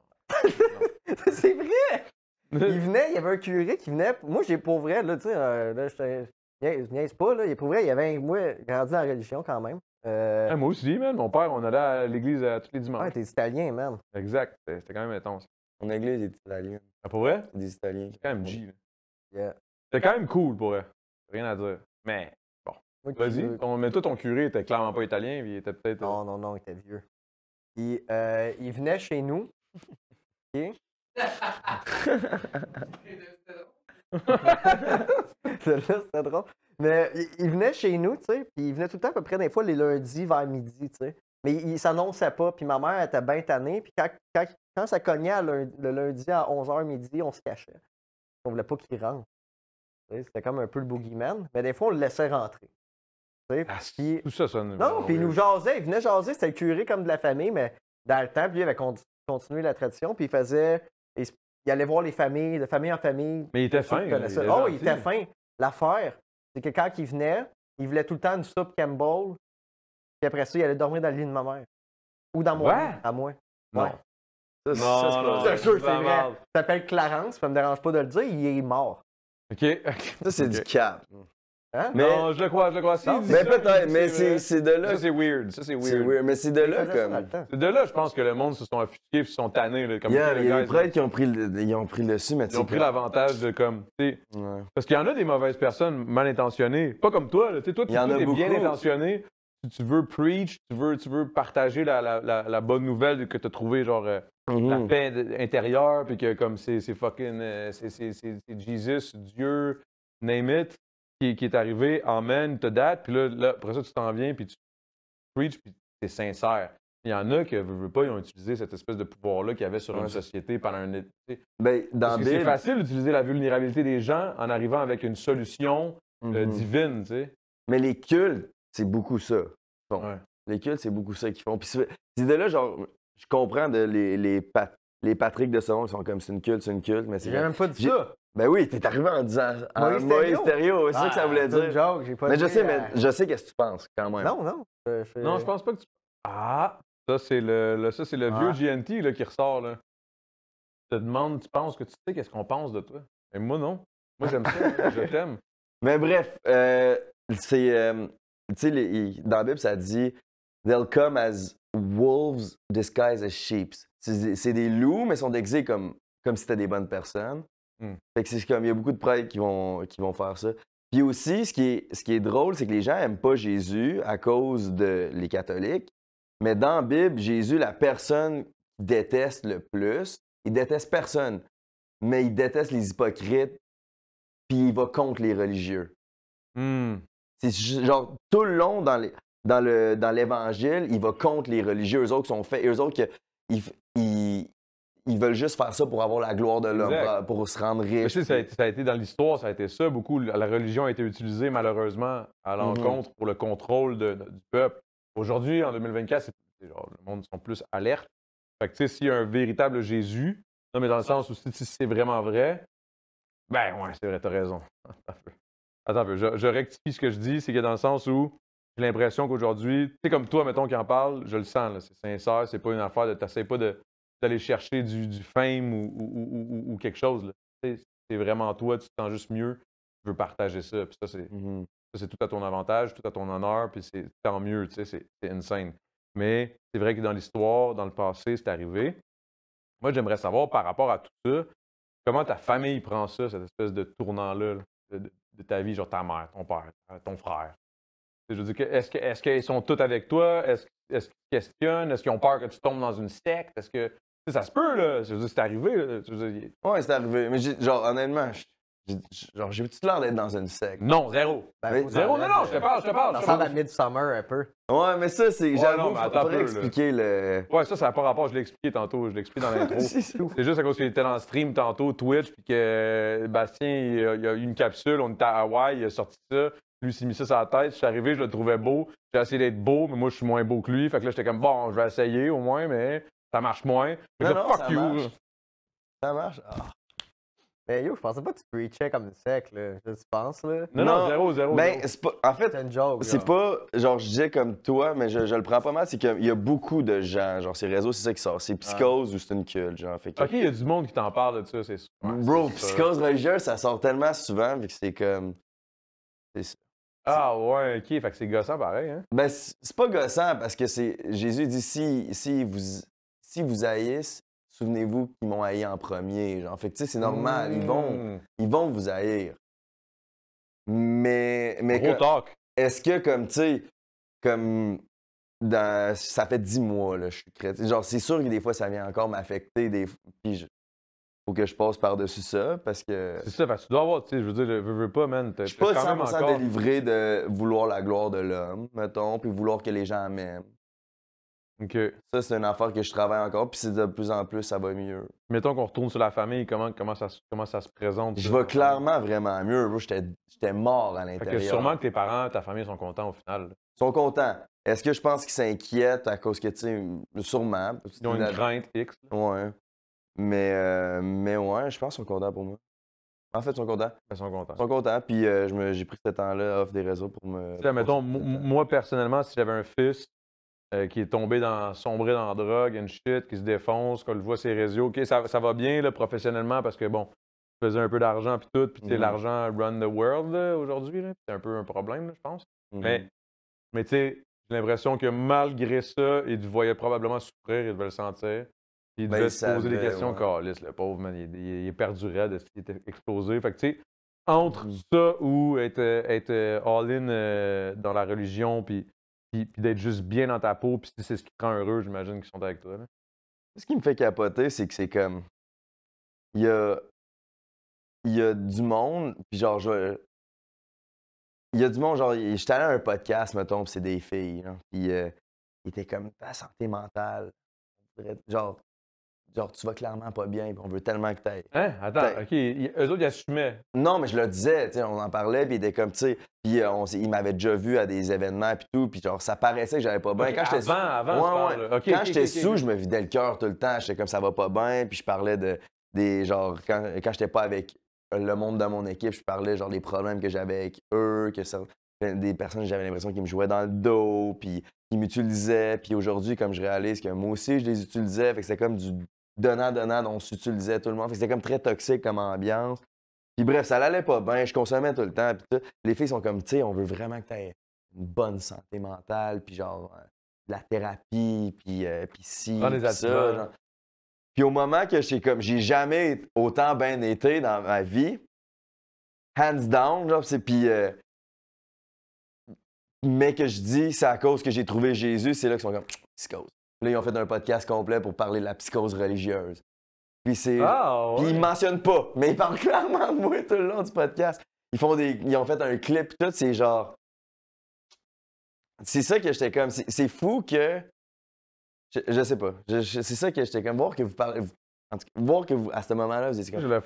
C'est vrai! Il venait, il y avait un curé qui venait. Moi, j'ai pour vrai, là, tu sais, là, je niaise pas, là. Pour vrai, il y avait, moi, grandi dans la religion quand même. Ah, moi aussi, man. Mon père, on allait à l'église tous les dimanches. Ouais, t'es italien, man. Exact. C'était quand même intense. Mon église est italienne. Ah, pour vrai? C'est des Italiens. C'est quand même G. là. Yeah. C'était quand même cool, pour vrai. Rien à dire. Mais, Moi, qui vas-y. veux- Mais toi, ton curé était clairement pas italien, puis il était peut-être. Non, il était vieux. Puis, il venait chez nous. OK? C'était drôle. Mais il venait chez nous, tu sais, puis il venait tout le temps à peu près des fois les lundis vers midi, tu sais. Mais il s'annonçait pas, puis ma mère était bien tannée, puis quand ça cognait le lundi à 11h midi, on se cachait. On voulait pas qu'il rentre. Tu sais, c'était comme un peu le boogeyman, mais des fois, on le laissait rentrer. Tu sais, Ah, puis- tout ça sonne. non, puis il nous jasait, il venait jaser, c'était le curé comme de la famille, mais dans le temps, puis lui, il avait continué la tradition, puis il allait voir les familles, de famille en famille. Mais il était Ceux fin. qui là, connaissaient ça. était Oh, il gentil. était fin. L'affaire, c'est que quand il venait, il voulait tout le temps une soupe Campbell, puis après ça, il allait dormir dans le lit de ma mère. Ou dans mon Ouais? lit, à moi. Non. Ouais. Ça, Non, c'est non, pas Je vrai. te jure, c'est c'est la vrai. merde. Il s'appelle Clarence, ça me dérange pas de le dire, il est mort. OK. Ça, c'est OK. du cap. Hein? Mais- Non, je le crois. Si, Non, il dit Mais ça, peut-être, il dit mais vrai. c'est de là. Ça, c'est weird. Ça, c'est C'est weird. weird. Mais c'est de Il là faisait ça dans le comme. temps. C'est de là, je pense que le monde se sont offusqués puis se sont tannés. Là, comme Il y a les des guys, prêtres qui ont pris le dessus, mais ils ont pris l'avantage de comme. Tu sais, Ouais. parce qu'il y en a des mauvaises personnes mal intentionnées. Pas comme toi. Là, tu sais, toi, Il y en a es bien beaucoup. intentionné. Tu veux preach, tu veux partager la bonne nouvelle que tu as trouvé, genre la Mhm. paix intérieure, puis que comme c'est fucking. C'est Jesus, Dieu, name it, qui est arrivé, amen, te date, puis là, après ça, tu t'en viens, puis tu preach, puis c'est sincère. Il y en a qui, veulent pas, ils ont utilisé cette espèce de pouvoir-là qu'il y avait sur une Ouais. société pendant un été. Ben, dans Parce que c'est Bible. facile d'utiliser la vulnérabilité des gens en arrivant avec une solution Mhm. divine, tu sais. Mais les cultes, c'est beaucoup ça. Bon. Ouais. Les cultes, c'est beaucoup ça qu'ils font. Puis c'est de là, genre, je comprends les Patrick de ce monde qui sont comme c'est une culte, mais c'est J'ai même pas dit J'ai- ça. Ben oui, t'es arrivé en disant Moïse Moïse Thériault. Thériault, c'est ça que ça voulait c'est une dire. joke, j'ai pas Mais dit, je sais qu'est-ce que tu penses quand même. Non, non. Non, je pense pas que tu. Ah! Ça, c'est le Ah. vieux GNT là, qui ressort, là. Je te demande, tu penses que tu sais qu'est-ce qu'on pense de toi? Et moi, non. Moi, j'aime ça. Je t'aime. Mais bref, c'est. Tu sais, dans la Bible, ça dit They'll come as wolves disguised as sheep. C'est des loups, mais ils sont déguisés comme si c'était des bonnes personnes. Hmm. Fait que c'est comme, il y a beaucoup de prêtres qui vont faire ça. Puis aussi, ce qui est drôle, c'est que les gens n'aiment pas Jésus à cause les catholiques. Mais dans la Bible, Jésus, la personne qui déteste le plus, il déteste personne. Mais il déteste les hypocrites, puis il va contre les religieux. Hmm. C'est genre tout le long dans l'Évangile, il va contre les religieux. Eux autres sont faits. Eux autres, ils veulent juste faire ça pour avoir la gloire de l'homme, Exact. pour se rendre Mais riche. tu sais, ça a été dans l'histoire, ça a été ça. Beaucoup, la religion a été utilisée malheureusement à l'encontre pour le contrôle du peuple. Aujourd'hui, en 2024, genre, le monde sont plus alertes. Fait que tu sais, s'il y a un véritable Jésus, non, mais dans le sens où si c'est vraiment vrai, ben ouais, c'est vrai, t'as raison. Attends un peu, je rectifie ce que je dis, c'est que dans le sens où j'ai l'impression qu'aujourd'hui, tu sais, comme toi, mettons, qui en parle, je le sens, là, c'est sincère, c'est pas une affaire de. T'essayes pas d'aller chercher du fame ou quelque chose. Là. C'est vraiment toi, tu te sens juste mieux, tu veux partager ça. Puis ça, c'est tout à ton avantage, tout à ton honneur, puis c'est tant mieux, tu sais, c'est insane. Mais c'est vrai que dans l'histoire, dans le passé, c'est arrivé. Moi, j'aimerais savoir par rapport à tout ça, comment ta famille prend ça, cette espèce de tournant-là là, de ta vie, genre ta mère, ton père, ton frère. Je veux dire, est-ce qu'ils sont tous avec toi? Est-ce qu'ils questionnent? Est-ce qu'ils ont peur que tu tombes dans une secte? Est-ce que. Tu sais, ça se peut, là. Je veux dire, c'est arrivé, là. Je veux dire, Ouais, c'est arrivé. Mais genre, honnêtement, j'ai-tu l'air d'être dans une secte? non, zéro. Mais Zéro, non, je te parle. Ça ressemble à Midsummer un peu. Ouais, mais ça, c'est. Ouais, J'avoue, non, mais attends un faudrait peu, expliquer le. Ouais, ça n'a pas rapport. Je l'ai expliqué tantôt. Je l'ai expliqué dans l'intro. C'est juste à cause qu'il était dans le stream tantôt, Twitch, puis que Bastien, il a eu une capsule, on était à Hawaï, il a sorti ça. Lui, il s'est mis ça sur la tête. Je suis arrivé, je le trouvais beau. J'ai essayé d'être beau, mais moi, je suis moins beau que lui. Fait que là, j'étais comme, bon, je vais essayer au moins, mais ça marche moins. Fait que Non, là, non, fuck ça you. marche. là. Ça marche? Ah. Mais yo, je pensais pas que tu preachais comme une secte, là. Tu penses, là? Non, zéro, zéro. Ben, c'est pas. En fait, C'est une joke. c'est genre. pas. Genre, je disais comme toi, mais je le prends pas mal. C'est qu'il y a beaucoup de gens. Genre, ces réseaux, c'est ça qui sort. C'est psychose ou c'est une culte, genre. Fait que, OK, il y a du monde qui t'en parle de ça, c'est sûr. Ouais, bro, c'est ça. psychose religieuse, ça sort tellement souvent, vu que c'est comme. Ah ouais, OK. Fait que c'est gossant pareil, hein? Ben, c'est pas gossant parce que c'est. Jésus dit si vous haïssent, souvenez-vous qu'ils m'ont haï en premier. Genre, fait que, tu sais, c'est normal. Ils vont vous haïr. Mais Gros talk. est-ce que, comme, tu sais, comme. Ça fait 10 mois, là, je suis chrétien. Genre, c'est sûr que des fois, ça vient encore m'affecter. Puis, faut que je passe par-dessus ça parce que. C'est ça, parce que tu dois avoir, tu sais, je veux dire, veux pas, man. Je suis pas quand même 100% encore. délivré de vouloir la gloire de l'homme, mettons, puis vouloir que les gens m'aiment. OK. Ça, c'est une affaire que je travaille encore, puis c'est de plus en plus, ça va mieux. Mettons qu'on retourne sur la famille, comment ça se présente? Je ça? vais clairement vraiment mieux. Bro. J'étais mort à Fait l'intérieur. que sûrement que tes parents, ta famille sont contents au final. Ils sont contents. Est-ce que je pense qu'ils s'inquiètent à cause que, tu sais, sûrement. Ils ont une crainte X. là. Ouais. Mais ouais, je pense qu'ils sont contents pour moi. En fait, ils sont contents. Ils sont contents. Ils sont contents, puis j'ai pris ce temps-là off des réseaux pour me... Tu sais, mettons, moi, personnellement, si j'avais un fils qui est tombé sombré dans la drogue, une shit, qui se défonce, qu'on le voit sur les réseaux, OK, ça va bien, là, professionnellement, parce que, bon, je faisais un peu d'argent, puis tout, puis, tu sais, l'argent run the world, là, aujourd'hui, là. C'est un peu un problème, là, je pense. Mais tu sais, j'ai l'impression que malgré ça, il voyait probablement souffrir, il devait le sentir. Il devait se poser des questions. Calisse, le pauvre, man, il est perdu raide, il était explosé. Fait que, tu sais, entre ça ou être all-in dans la religion, puis d'être juste bien dans ta peau, puis si c'est ce qui te rend heureux, j'imagine qu'ils sont avec toi. Là. Ce qui me fait capoter, c'est que c'est comme... Il y a du monde, puis genre, il y a du monde, genre, j'étais allé à un podcast, mettons, puis c'est des filles, hein, puis ils étaient comme, ta santé mentale, genre, tu vas clairement pas bien, puis on veut tellement que t'ailles. Hein? Attends, OK, eux autres, ils assumaient. Non, mais je le disais, tu sais, on en parlait, puis ils étaient comme, tu sais, puis ils m'avaient déjà vu à des événements, puis tout, puis genre, ça paraissait que j'allais pas bien. Okay, quand j'étais avant, quand j'étais sous, je me vidais le cœur tout le temps, j'étais comme, ça va pas bien, puis je parlais genre, quand j'étais pas avec le monde de mon équipe, je parlais genre des problèmes que j'avais avec eux, des personnes, j'avais l'impression qu'ils me jouaient dans le dos, puis qu'ils m'utilisaient. Puis aujourd'hui, comme je réalise que moi aussi, je les utilisais, fait que c'était comme du donnant-donnant, on s'utilisait tout le monde. Fait que c'était comme très toxique comme ambiance. Puis bref, ça allait pas bien, je consommais tout le temps. Puis les filles sont comme, tu sais, on veut vraiment que tu aies une bonne santé mentale, puis genre, de la thérapie, puis ci, puis ça. Genre. Puis au moment que j'ai jamais autant bien été dans ma vie, hands down, genre, puis mais que je dis, c'est à cause que j'ai trouvé Jésus, c'est là qu'ils sont comme psychose. Là, ils ont fait un podcast complet pour parler de la psychose religieuse. Puis c'est. Ah, ouais. Puis ils mentionnent pas, mais ils parlent clairement de moi tout le long du podcast. Ils ont fait un clip, tout, c'est genre. C'est ça que j'étais comme. C'est fou que. Je sais pas. C'est ça que j'étais comme. Voir que vous parlez. En tout cas, voir que vous, à ce moment-là, vous étiez comme. J'allais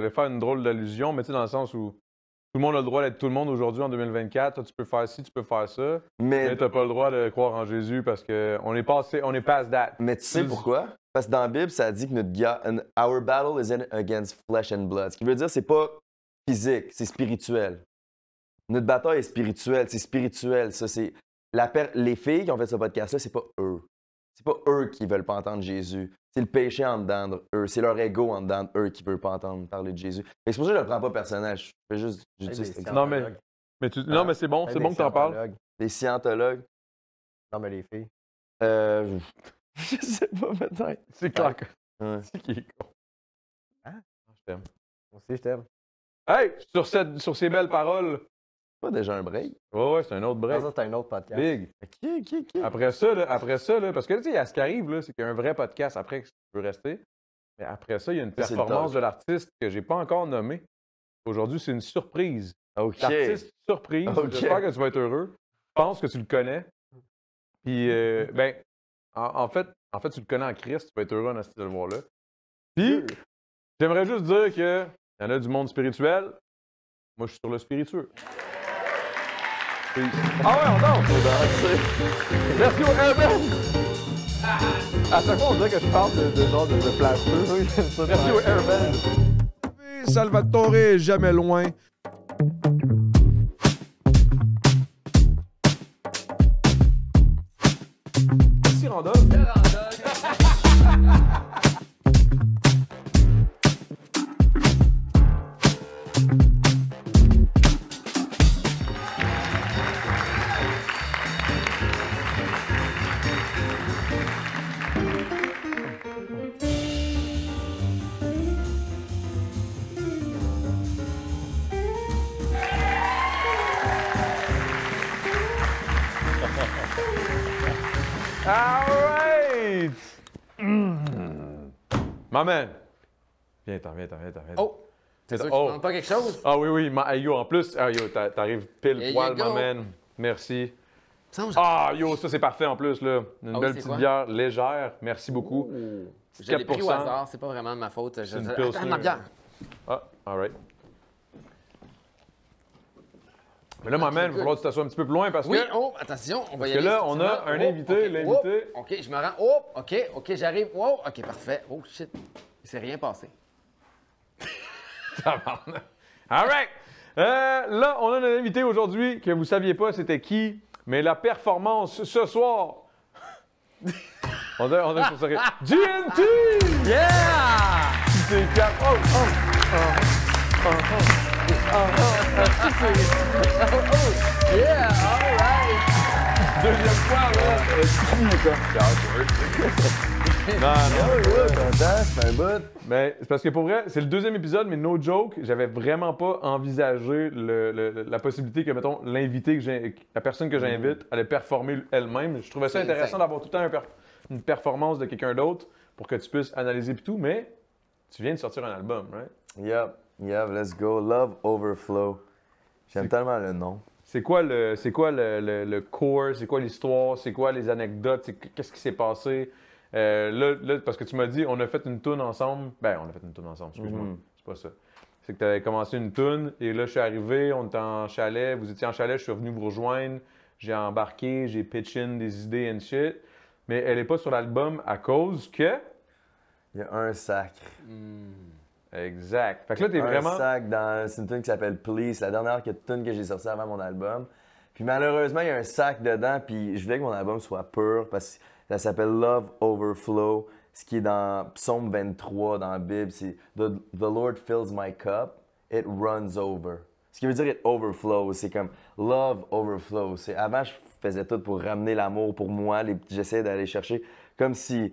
faire une drôle d'allusion, mais tu sais, dans le sens où tout le monde a le droit d'être tout le monde aujourd'hui en 2024. Toi, tu peux faire ci, tu peux faire ça. Mais t'as pas le droit de croire en Jésus parce qu'on est past that. Mais tu sais pourquoi? Parce que dans la Bible, ça dit que our battle isn't against flesh and blood. Ce qui veut dire, c'est pas physique, c'est spirituel. Notre bataille est spirituelle, c'est spirituel. Ça, c'est les filles qui ont fait ce podcast-là, c'est pas eux. C'est pas eux qui veulent pas entendre Jésus. C'est le péché en dedans d'eux. C'est leur ego en dedans d'eux qui veut pas entendre parler de Jésus. Et c'est pour ça que je le prends pas personnel. Je fais juste j'utilise Non, mais c'est bon que t'en parles. Les scientologues. Non, mais les filles. Je sais pas, peut-être. C'est clair. Ouais. C'est qui est con. Hein? Je t'aime. Moi aussi, je t'aime. Hey, sur ces belles paroles. Pas déjà un break. Ouais, c'est un autre break. Ça, c'est un autre podcast. Big. OK. Après ça, parce que tu sais, il y a ce qui arrive, là, c'est qu'il y a un vrai podcast après que tu peux rester. Mais après ça, il y a une performance de l'artiste que j'ai pas encore nommée. Aujourd'hui, c'est une surprise. OK. L'artiste surprise. OK. J'espère que tu vas être heureux. Je pense que tu le connais. Puis, en fait, tu le connais en Christ. Tu vas être heureux en assistant de le voir là. Puis, j'aimerais juste dire qu'il y en a du monde spirituel. Moi, je suis sur le spiritueux. Ah ouais, on danse! Merci au Airbnb! À chaque fois, on dirait que je parle de genre de plasteux. Merci au Airbnb! Salvatore est jamais loin. Merci Randolph. All right! Maman! Viens-t'en. Oh! C'est sûr que tu Oh. demandes pas quelque chose? Ah oui, yo, en plus, yo, t'arrives pile There poil, you go. maman. Merci. Ça, Ah, yo, ça c'est parfait en plus, là. Une Ah oui, belle c'est petite quoi? bière légère. Merci beaucoup. Je l'ai pris au 4%. hasard, c'est pas vraiment de ma faute. une Attends, Pilsner. ma bière. Ah, all right. Mais là, maman, il va falloir que tu t'assoies un petit peu plus loin parce Oui, que... oh, attention, on va y que aller. là, on a effectivement. un Oh, invité, ok, l'invité. oh, OK, je me rends. Oh, OK, j'arrive. Oh, OK, parfait. Oh, shit. Il s'est rien passé. Tabarnak. All right. Là, on a un invité aujourd'hui que vous ne saviez pas c'était qui, mais la performance ce soir. on a sur ça. GNT! Yeah! C'est quatre. Yeah, all right! Deuxième fois, là. C'est un bout. Mais c'est parce que pour vrai, c'est le deuxième épisode, mais no joke, j'avais vraiment pas envisagé la possibilité que, mettons, la personne que j'invite allait performer elle-même. Je trouvais ça C'est intéressant insane. d'avoir tout le temps une performance de quelqu'un d'autre pour que tu puisses analyser puis tout, mais tu viens de sortir un album, right? Yep, let's go. Love Overflow. J'aime tellement le nom. C'est quoi le core? C'est quoi l'histoire? C'est quoi les anecdotes? Qu'est-ce qui s'est passé? Là, parce que tu m'as dit, on a fait une toune ensemble. Ben, on a fait une toune ensemble, excuse-moi. C'est pas ça. C'est que tu avais commencé une toune et là, je suis arrivé, on était en chalet. Vous étiez en chalet, je suis venu vous rejoindre. J'ai embarqué, j'ai pitch in des idées and shit. Mais elle est pas sur l'album à cause que... Il y a un sac. Exact. Fait que là, t'es Un vraiment... sac dans. C'est une tune qui s'appelle Please, la dernière tune que j'ai sortie avant mon album. Puis malheureusement, il y a un sac dedans, puis je voulais que mon album soit pur parce que ça s'appelle Love Overflow, ce qui est dans Psaume 23 dans la Bible, c'est The Lord fills my cup, it runs over. Ce qui veut dire it overflows, c'est comme Love Overflows. Avant, je faisais tout pour ramener l'amour pour moi, j'essayais d'aller chercher comme si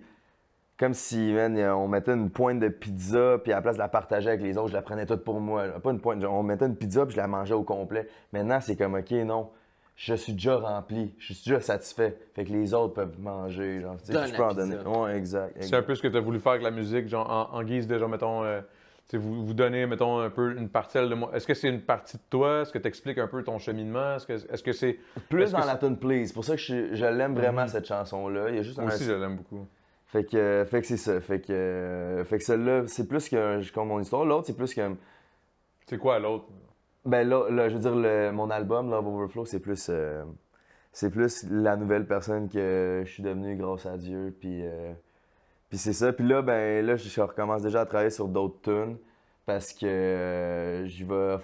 man, on mettait une pointe de pizza, puis à la place de la partager avec les autres, je la prenais toute pour moi. Pas une pointe, on mettait une pizza, puis je la mangeais au complet. Maintenant, c'est comme, OK, non, je suis déjà rempli, je suis déjà satisfait. Fait que les autres peuvent manger. Genre, tu sais, je peux en donner. Ouais, exact. C'est un peu ce que tu as voulu faire avec la musique, genre en guise de, genre, mettons, tu sais, vous donnez, mettons, un peu une parcelle de moi. Est-ce que c'est une partie de toi? Est-ce que tu expliques un peu ton cheminement? Est-ce que c'est... Plus dans la tune Please. C'est pour ça que je l'aime vraiment, cette chanson-là. Il y a juste Moi aussi, je l'aime beaucoup. Fait que c'est ça. Fait que celle-là, c'est plus que comme mon histoire. L'autre, c'est plus que. C'est quoi l'autre? Ben là, je veux dire, mon album, Love Overflow, c'est plus la nouvelle personne que je suis devenu grâce à Dieu. Puis c'est ça. Puis là, je recommence déjà à travailler sur d'autres tunes parce que je vais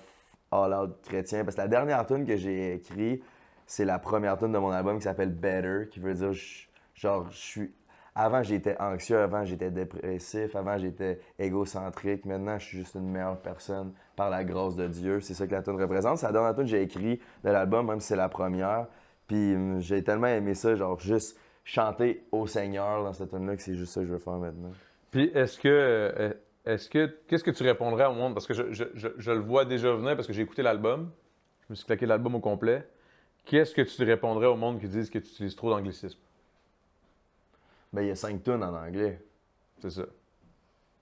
all out chrétien. Parce que la dernière tune que j'ai écrite, c'est la première tune de mon album qui s'appelle Better, qui veut dire, je suis. Avant, j'étais anxieux, avant, j'étais dépressif, avant, j'étais égocentrique. Maintenant, je suis juste une meilleure personne par la grâce de Dieu. C'est ça que la tune représente. C'est la dernière tune que j'ai écrite de l'album, même si c'est la première. Puis j'ai tellement aimé ça, genre juste chanter au Seigneur dans cette tune-là, que c'est juste ça que je veux faire maintenant. Puis qu'est-ce que tu répondrais au monde? Parce que je le vois déjà venir parce que j'ai écouté l'album. Je me suis claqué l'album au complet. Qu'est-ce que tu répondrais au monde qui disent que tu utilises trop d'anglicisme? Ben, il y a 5 tunes en anglais. C'est ça.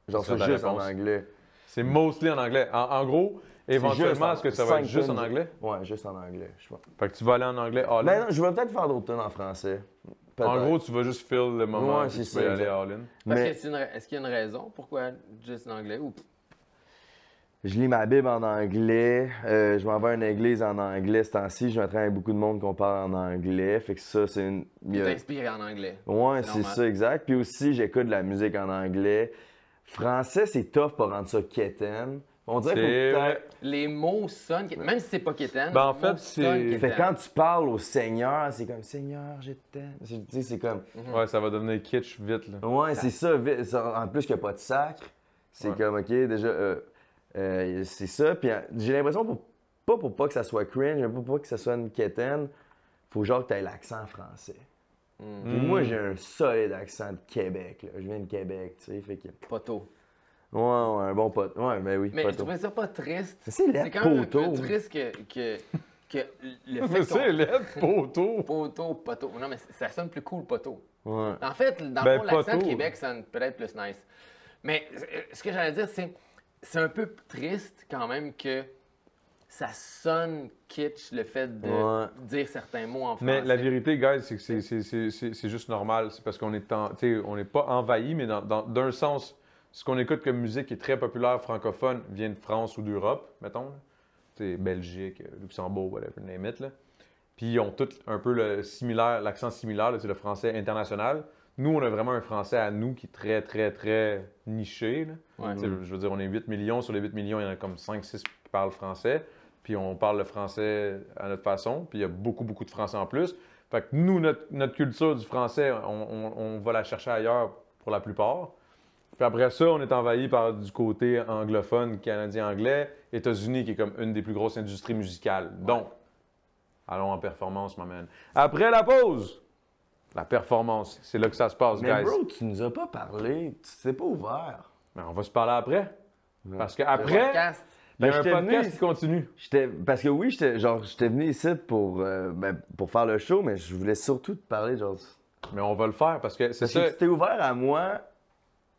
Genre, C'est c'est ta juste en réponse. anglais. C'est mostly en anglais. En gros, éventuellement, est-ce que ça va être 5 juste en tunes. anglais? Ouais, juste en anglais, je sais pas. Fait que tu vas aller en anglais all in. Ben non, je vais peut-être faire d'autres tunes en français. Peut-être. En gros, tu vas juste fill le moment Ouais, où c'est tu ça, peux y aller exact. all in. Parce Mais- que est-ce qu'il y a une raison pourquoi juste en anglais ou Je lis ma Bible en anglais. Je m'en vais à une église en anglais ce temps-ci. Je m'entraîne avec beaucoup de monde qu'on parle en anglais. Fait que ça, c'est une. il y t'es a- inspiré en anglais? Ouais, C'est c'est normal. ça, exact. Puis aussi, j'écoute de la musique en anglais. Français, c'est tough pour rendre ça quétaine. On dirait C'est qu'il faut vrai. Les mots sonnent, même si c'est pas quétaine. Ben, en les fait, mots c'est- sonnent Fait quétaine. que quand tu parles au Seigneur, c'est comme Seigneur, je t'aime. Tu sais, c'est comme. Ouais, ça va devenir kitsch vite, là. Ouais, c'est ça, en plus qu'il n'y a pas de sacre. C'est Ouais. comme, OK, déjà, c'est ça. Puis j'ai l'impression, pour pas que ça soit cringe, pour pas que ça soit une quétaine, faut genre que tu aies l'accent français. Puis moi, j'ai un solide accent de Québec, là. Je viens de Québec, tu sais, fait que... Poteau. Ouais, un bon pote. Ouais, ben oui, Mais je poteau. trouvais ça pas triste. C'est laid, quand même un poteau. peu triste que le fait Mais c'est laid, poteau! poteau. Non, mais ça sonne plus cool, poteau. Ouais. En fait, dans Ben, le fond, l'accent de poteau. Québec sonne peut-être plus nice. Mais ce que j'allais dire, c'est un peu triste quand même que ça sonne kitsch, le fait de Ouais. dire certains mots en français. Mais la vérité, guys, c'est que c'est juste normal. C'est parce qu'on est on n'est pas envahi, mais d'un sens, ce qu'on écoute comme musique qui est très populaire francophone vient de France ou d'Europe, mettons. Tu Belgique, Luxembourg, whatever, name it, là. Puis ils ont tous un peu l'accent similaire, là, c'est le français international. nous, on a vraiment un français à nous qui est très, très, très niché. Là. Ouais. Je veux dire, on est 8 millions. Sur les 8 millions, il y en a comme 5-6 qui parlent français. Puis on parle le français à notre façon. Puis il y a beaucoup, beaucoup de français en plus. Fait que nous, notre culture du français, on va la chercher ailleurs pour la plupart. Puis après ça, on est envahi par du côté anglophone, canadien-anglais, États-Unis, qui est comme une des plus grosses industries musicales. Donc, allons en performance, ma man. Après la pause, la performance, c'est là que ça se passe, Mais guys. bro, tu nous as pas parlé. Tu t'es pas ouvert. Mais on va se parler après. Ouais. Parce qu'après, Podcast. il y a Ben, un j'étais podcast venu- qui continue. Parce que oui, j'étais venu ici pour faire le show, mais je voulais surtout te parler, genre. Mais on va le faire parce que c'est Parce ça, que tu t'es ouvert à moi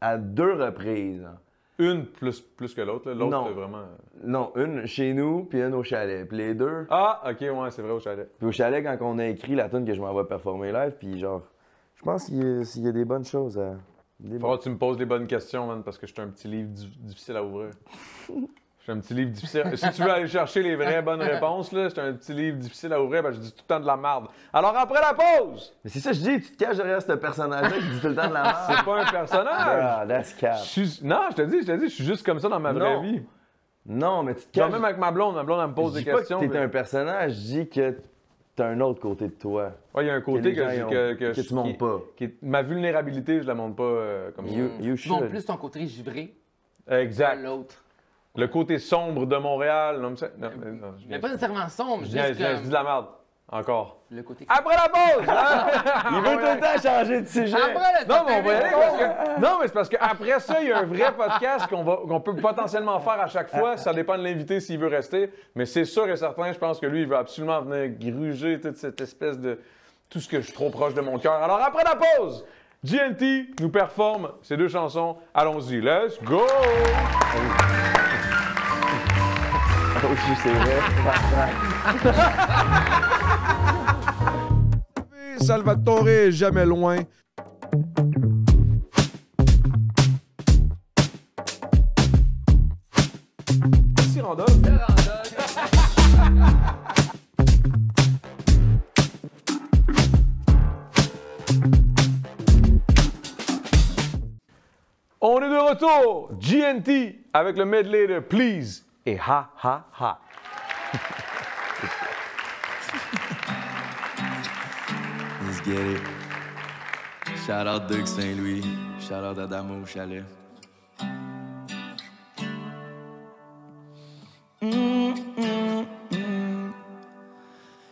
à 2 reprises. Hein. une plus que l'autre. Là. L'autre, Non. c'est vraiment... Non, une chez nous, puis une au chalet. Puis les deux. Ah, OK, ouais, c'est vrai, au chalet. Puis au chalet, quand on a écrit la tune que je m'en vais performer live, puis genre, je pense qu'il y a des bonnes choses à. Il faudra que tu me poses les bonnes questions, man, parce que je suis un petit livre difficile à ouvrir. Je suis un petit livre difficile. Si tu veux aller chercher les vraies bonnes réponses, là, c'est un petit livre difficile à ouvrir, parce que je dis tout le temps de la merde. Alors après la pause, Mais c'est ça, je dis, tu te caches derrière ce personnage-là qui dit tout le temps de la merde. c'est pas un personnage. Ah, that's cap. Non, je te dis, je suis juste comme ça dans ma vraie Non. vie. Non, mais tu te Genre caches. même avec ma blonde, elle me pose Je des dis pas questions. que t'es mais- un personnage, je dis que t'as un autre côté de toi. Ouais, il y a un côté les gens, ils ont- que tu montres pas. ma vulnérabilité, je la montre pas comme ça. You Tu montres should. plus ton côté givré que Exact. l'autre. Le côté sombre de Montréal. Non, non, Mais pas nécessairement sombre, je juste dis de la merde. Encore. le côté... Après la pause! hein? Il veut tout le temps changer de sujet. Après, le Non, mais on va y aller parce temps, que... Non, mais c'est parce qu'après ça, il y a un vrai podcast qu'on peut potentiellement faire à chaque fois. Ça dépend de l'invité s'il veut rester. Mais c'est sûr et certain, je pense que lui, il veut absolument venir gruger toute cette espèce de... Tout ce que je suis trop proche de mon cœur. Alors, après la pause, GNT nous performe ces 2 chansons. Allons-y, let's go! Oh, c'est vrai. Salvatore est jamais loin. Merci, Randolph. On est de retour, GNT, avec le medley de Please et Ha Ha Ha. Let's get it. Shout out Doug Saint-Louis. Shout out Adamo au chalet.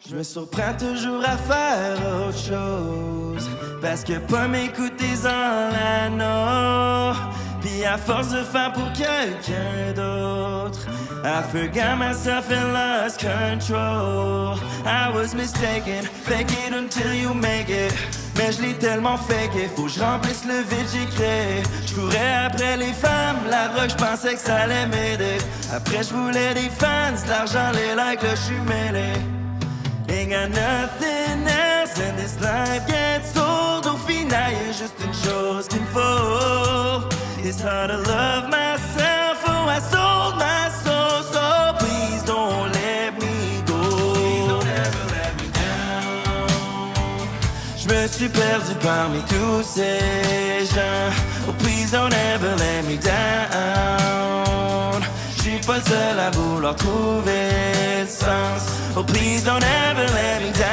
Je me surprends toujours à faire autre chose. Parce que pas m'écouter en l'anneau. Puis à force de faire pour quelqu'un d'autre, I forgot myself and lost control. I was mistaken, fake it until you make it. Mais je l'ai tellement faké, faut que je remplisse le vide j'ai créé. Je courais après les femmes, la drogue, je pensais que ça allait m'aider. Après je voulais des fans, de l'argent, les likes, là je suis mêlé. Ain't got nothing else and this life gets old. Au final y'a juste une chose qu'il me faut. It's hard to love myself, oh I sold my soul. So please don't let me go. Please don't ever let me down. Je me suis perdu parmi tous ces gens. Oh please don't ever let me down. Je suis pas le seul à vouloir trouver le sens. Oh please don't ever let me down.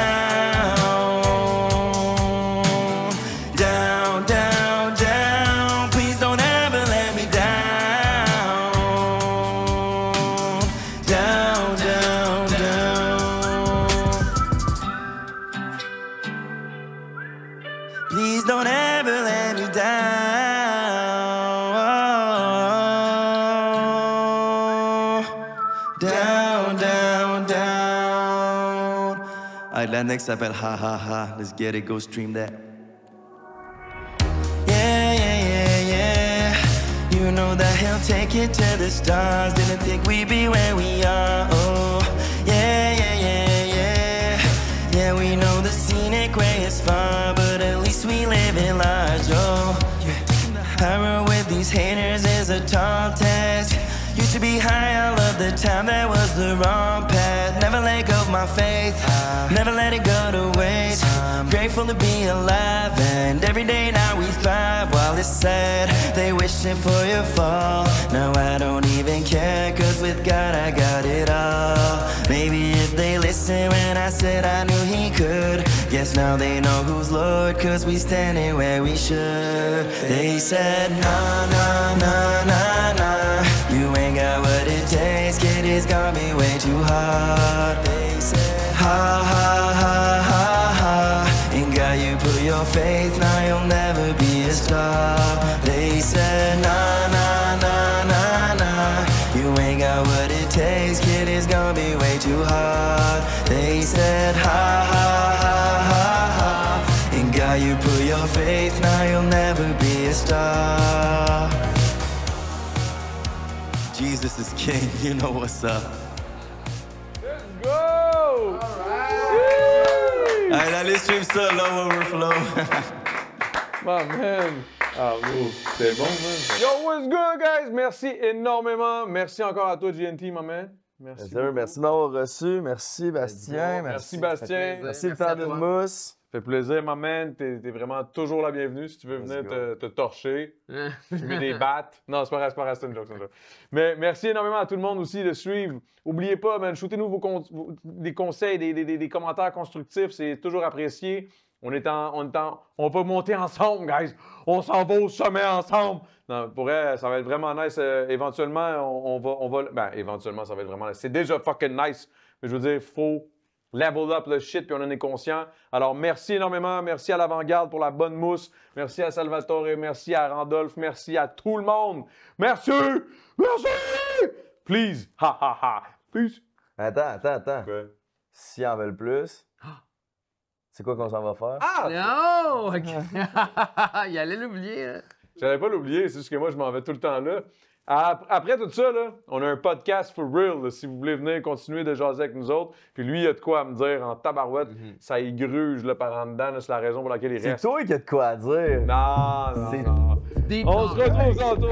Down, down, down. Please don't ever let me down. Down, down, down. Please don't ever let me down. Down, down, down. Alright, la next s'appelle Ha Ha Ha. Let's get it, go stream that. Yeah, yeah, yeah, yeah. You know that he'll take it to the stars. Didn't think we'd be where we are. Oh, yeah, yeah, yeah, yeah. Yeah, we know the scenic way is far, but at least we live in large. Oh, yeah. Power with these haters is a tall task. You Used to be high all of the time, that was the wrong path. Never let go of my faith, never let it go to waste. I'm grateful to be alive, and every day now we thrive. While it's sad, they wishing for your fall. Now I don't even care, cause with God I got it all. Maybe if they listen when I said I knew he could, guess now they know who's Lord, cause we standing where we should. They said, nah, nah, nah, nah, nah, you ain't got what it takes, kid, it's gonna be way too hard. They said, ha, ha, ha, ha, ha, in God you put your faith, now you'll never be a star. They said, nah, nah, nah, nah, nah, you ain't got what it takes, kid, it's gonna be way too hard. They said, ha, ha, ha, ha, ha, in God you put your faith, now you'll never be a star. Jesus is king, you know what's up. Let's go! Alright, now let's stream so low overflow. My man! Ah oui, c'était bon, man. Yo, what's good, guys? Merci énormément. Merci encore à toi, GNT, my man. Merci. Merci de m'avoir reçu. Merci, Bastien. Merci, Bastien. Merci de faire de mousse. Ça fait plaisir, my man. T'es vraiment toujours la bienvenue si tu veux venir te torcher. Tu mets des battes. Non, c'est pas vrai, c'est une joke, Mais merci énormément à tout le monde aussi de suivre. Oubliez pas, man, shootez-nous des conseils, des commentaires constructifs. C'est toujours apprécié. On va monter ensemble, guys. On s'en va au sommet ensemble. Non, pour vrai, ça va être vraiment nice. Éventuellement, on va... Ben, éventuellement, ça va être vraiment nice. C'est déjà fucking nice. Mais je veux dire, il faut level up le shit, puis on en est conscient. Alors, merci énormément. Merci à l'Avant-Garde pour la bonne mousse. Merci à Salvatore. Merci à Randolph. Merci à tout le monde. Merci! Merci! Please! Ha, ha, ha! Peace! Attends. Ouais. S'ils en veulent plus, c'est quoi qu'on s'en va faire? Ah! Non! OK. Il allait l'oublier. Hein. J'allais pas l'oublier, c'est juste que moi, je m'en vais tout le temps là. Après tout ça, là, on a un podcast for real, là, si vous voulez venir continuer de jaser avec nous autres. Puis lui, il a de quoi à me dire en tabarouette. Ça y gruge là, par en dedans, là, c'est la raison pour laquelle il C'est reste. toi qui as de quoi à dire. Non. C'est- On se retrouve tantôt.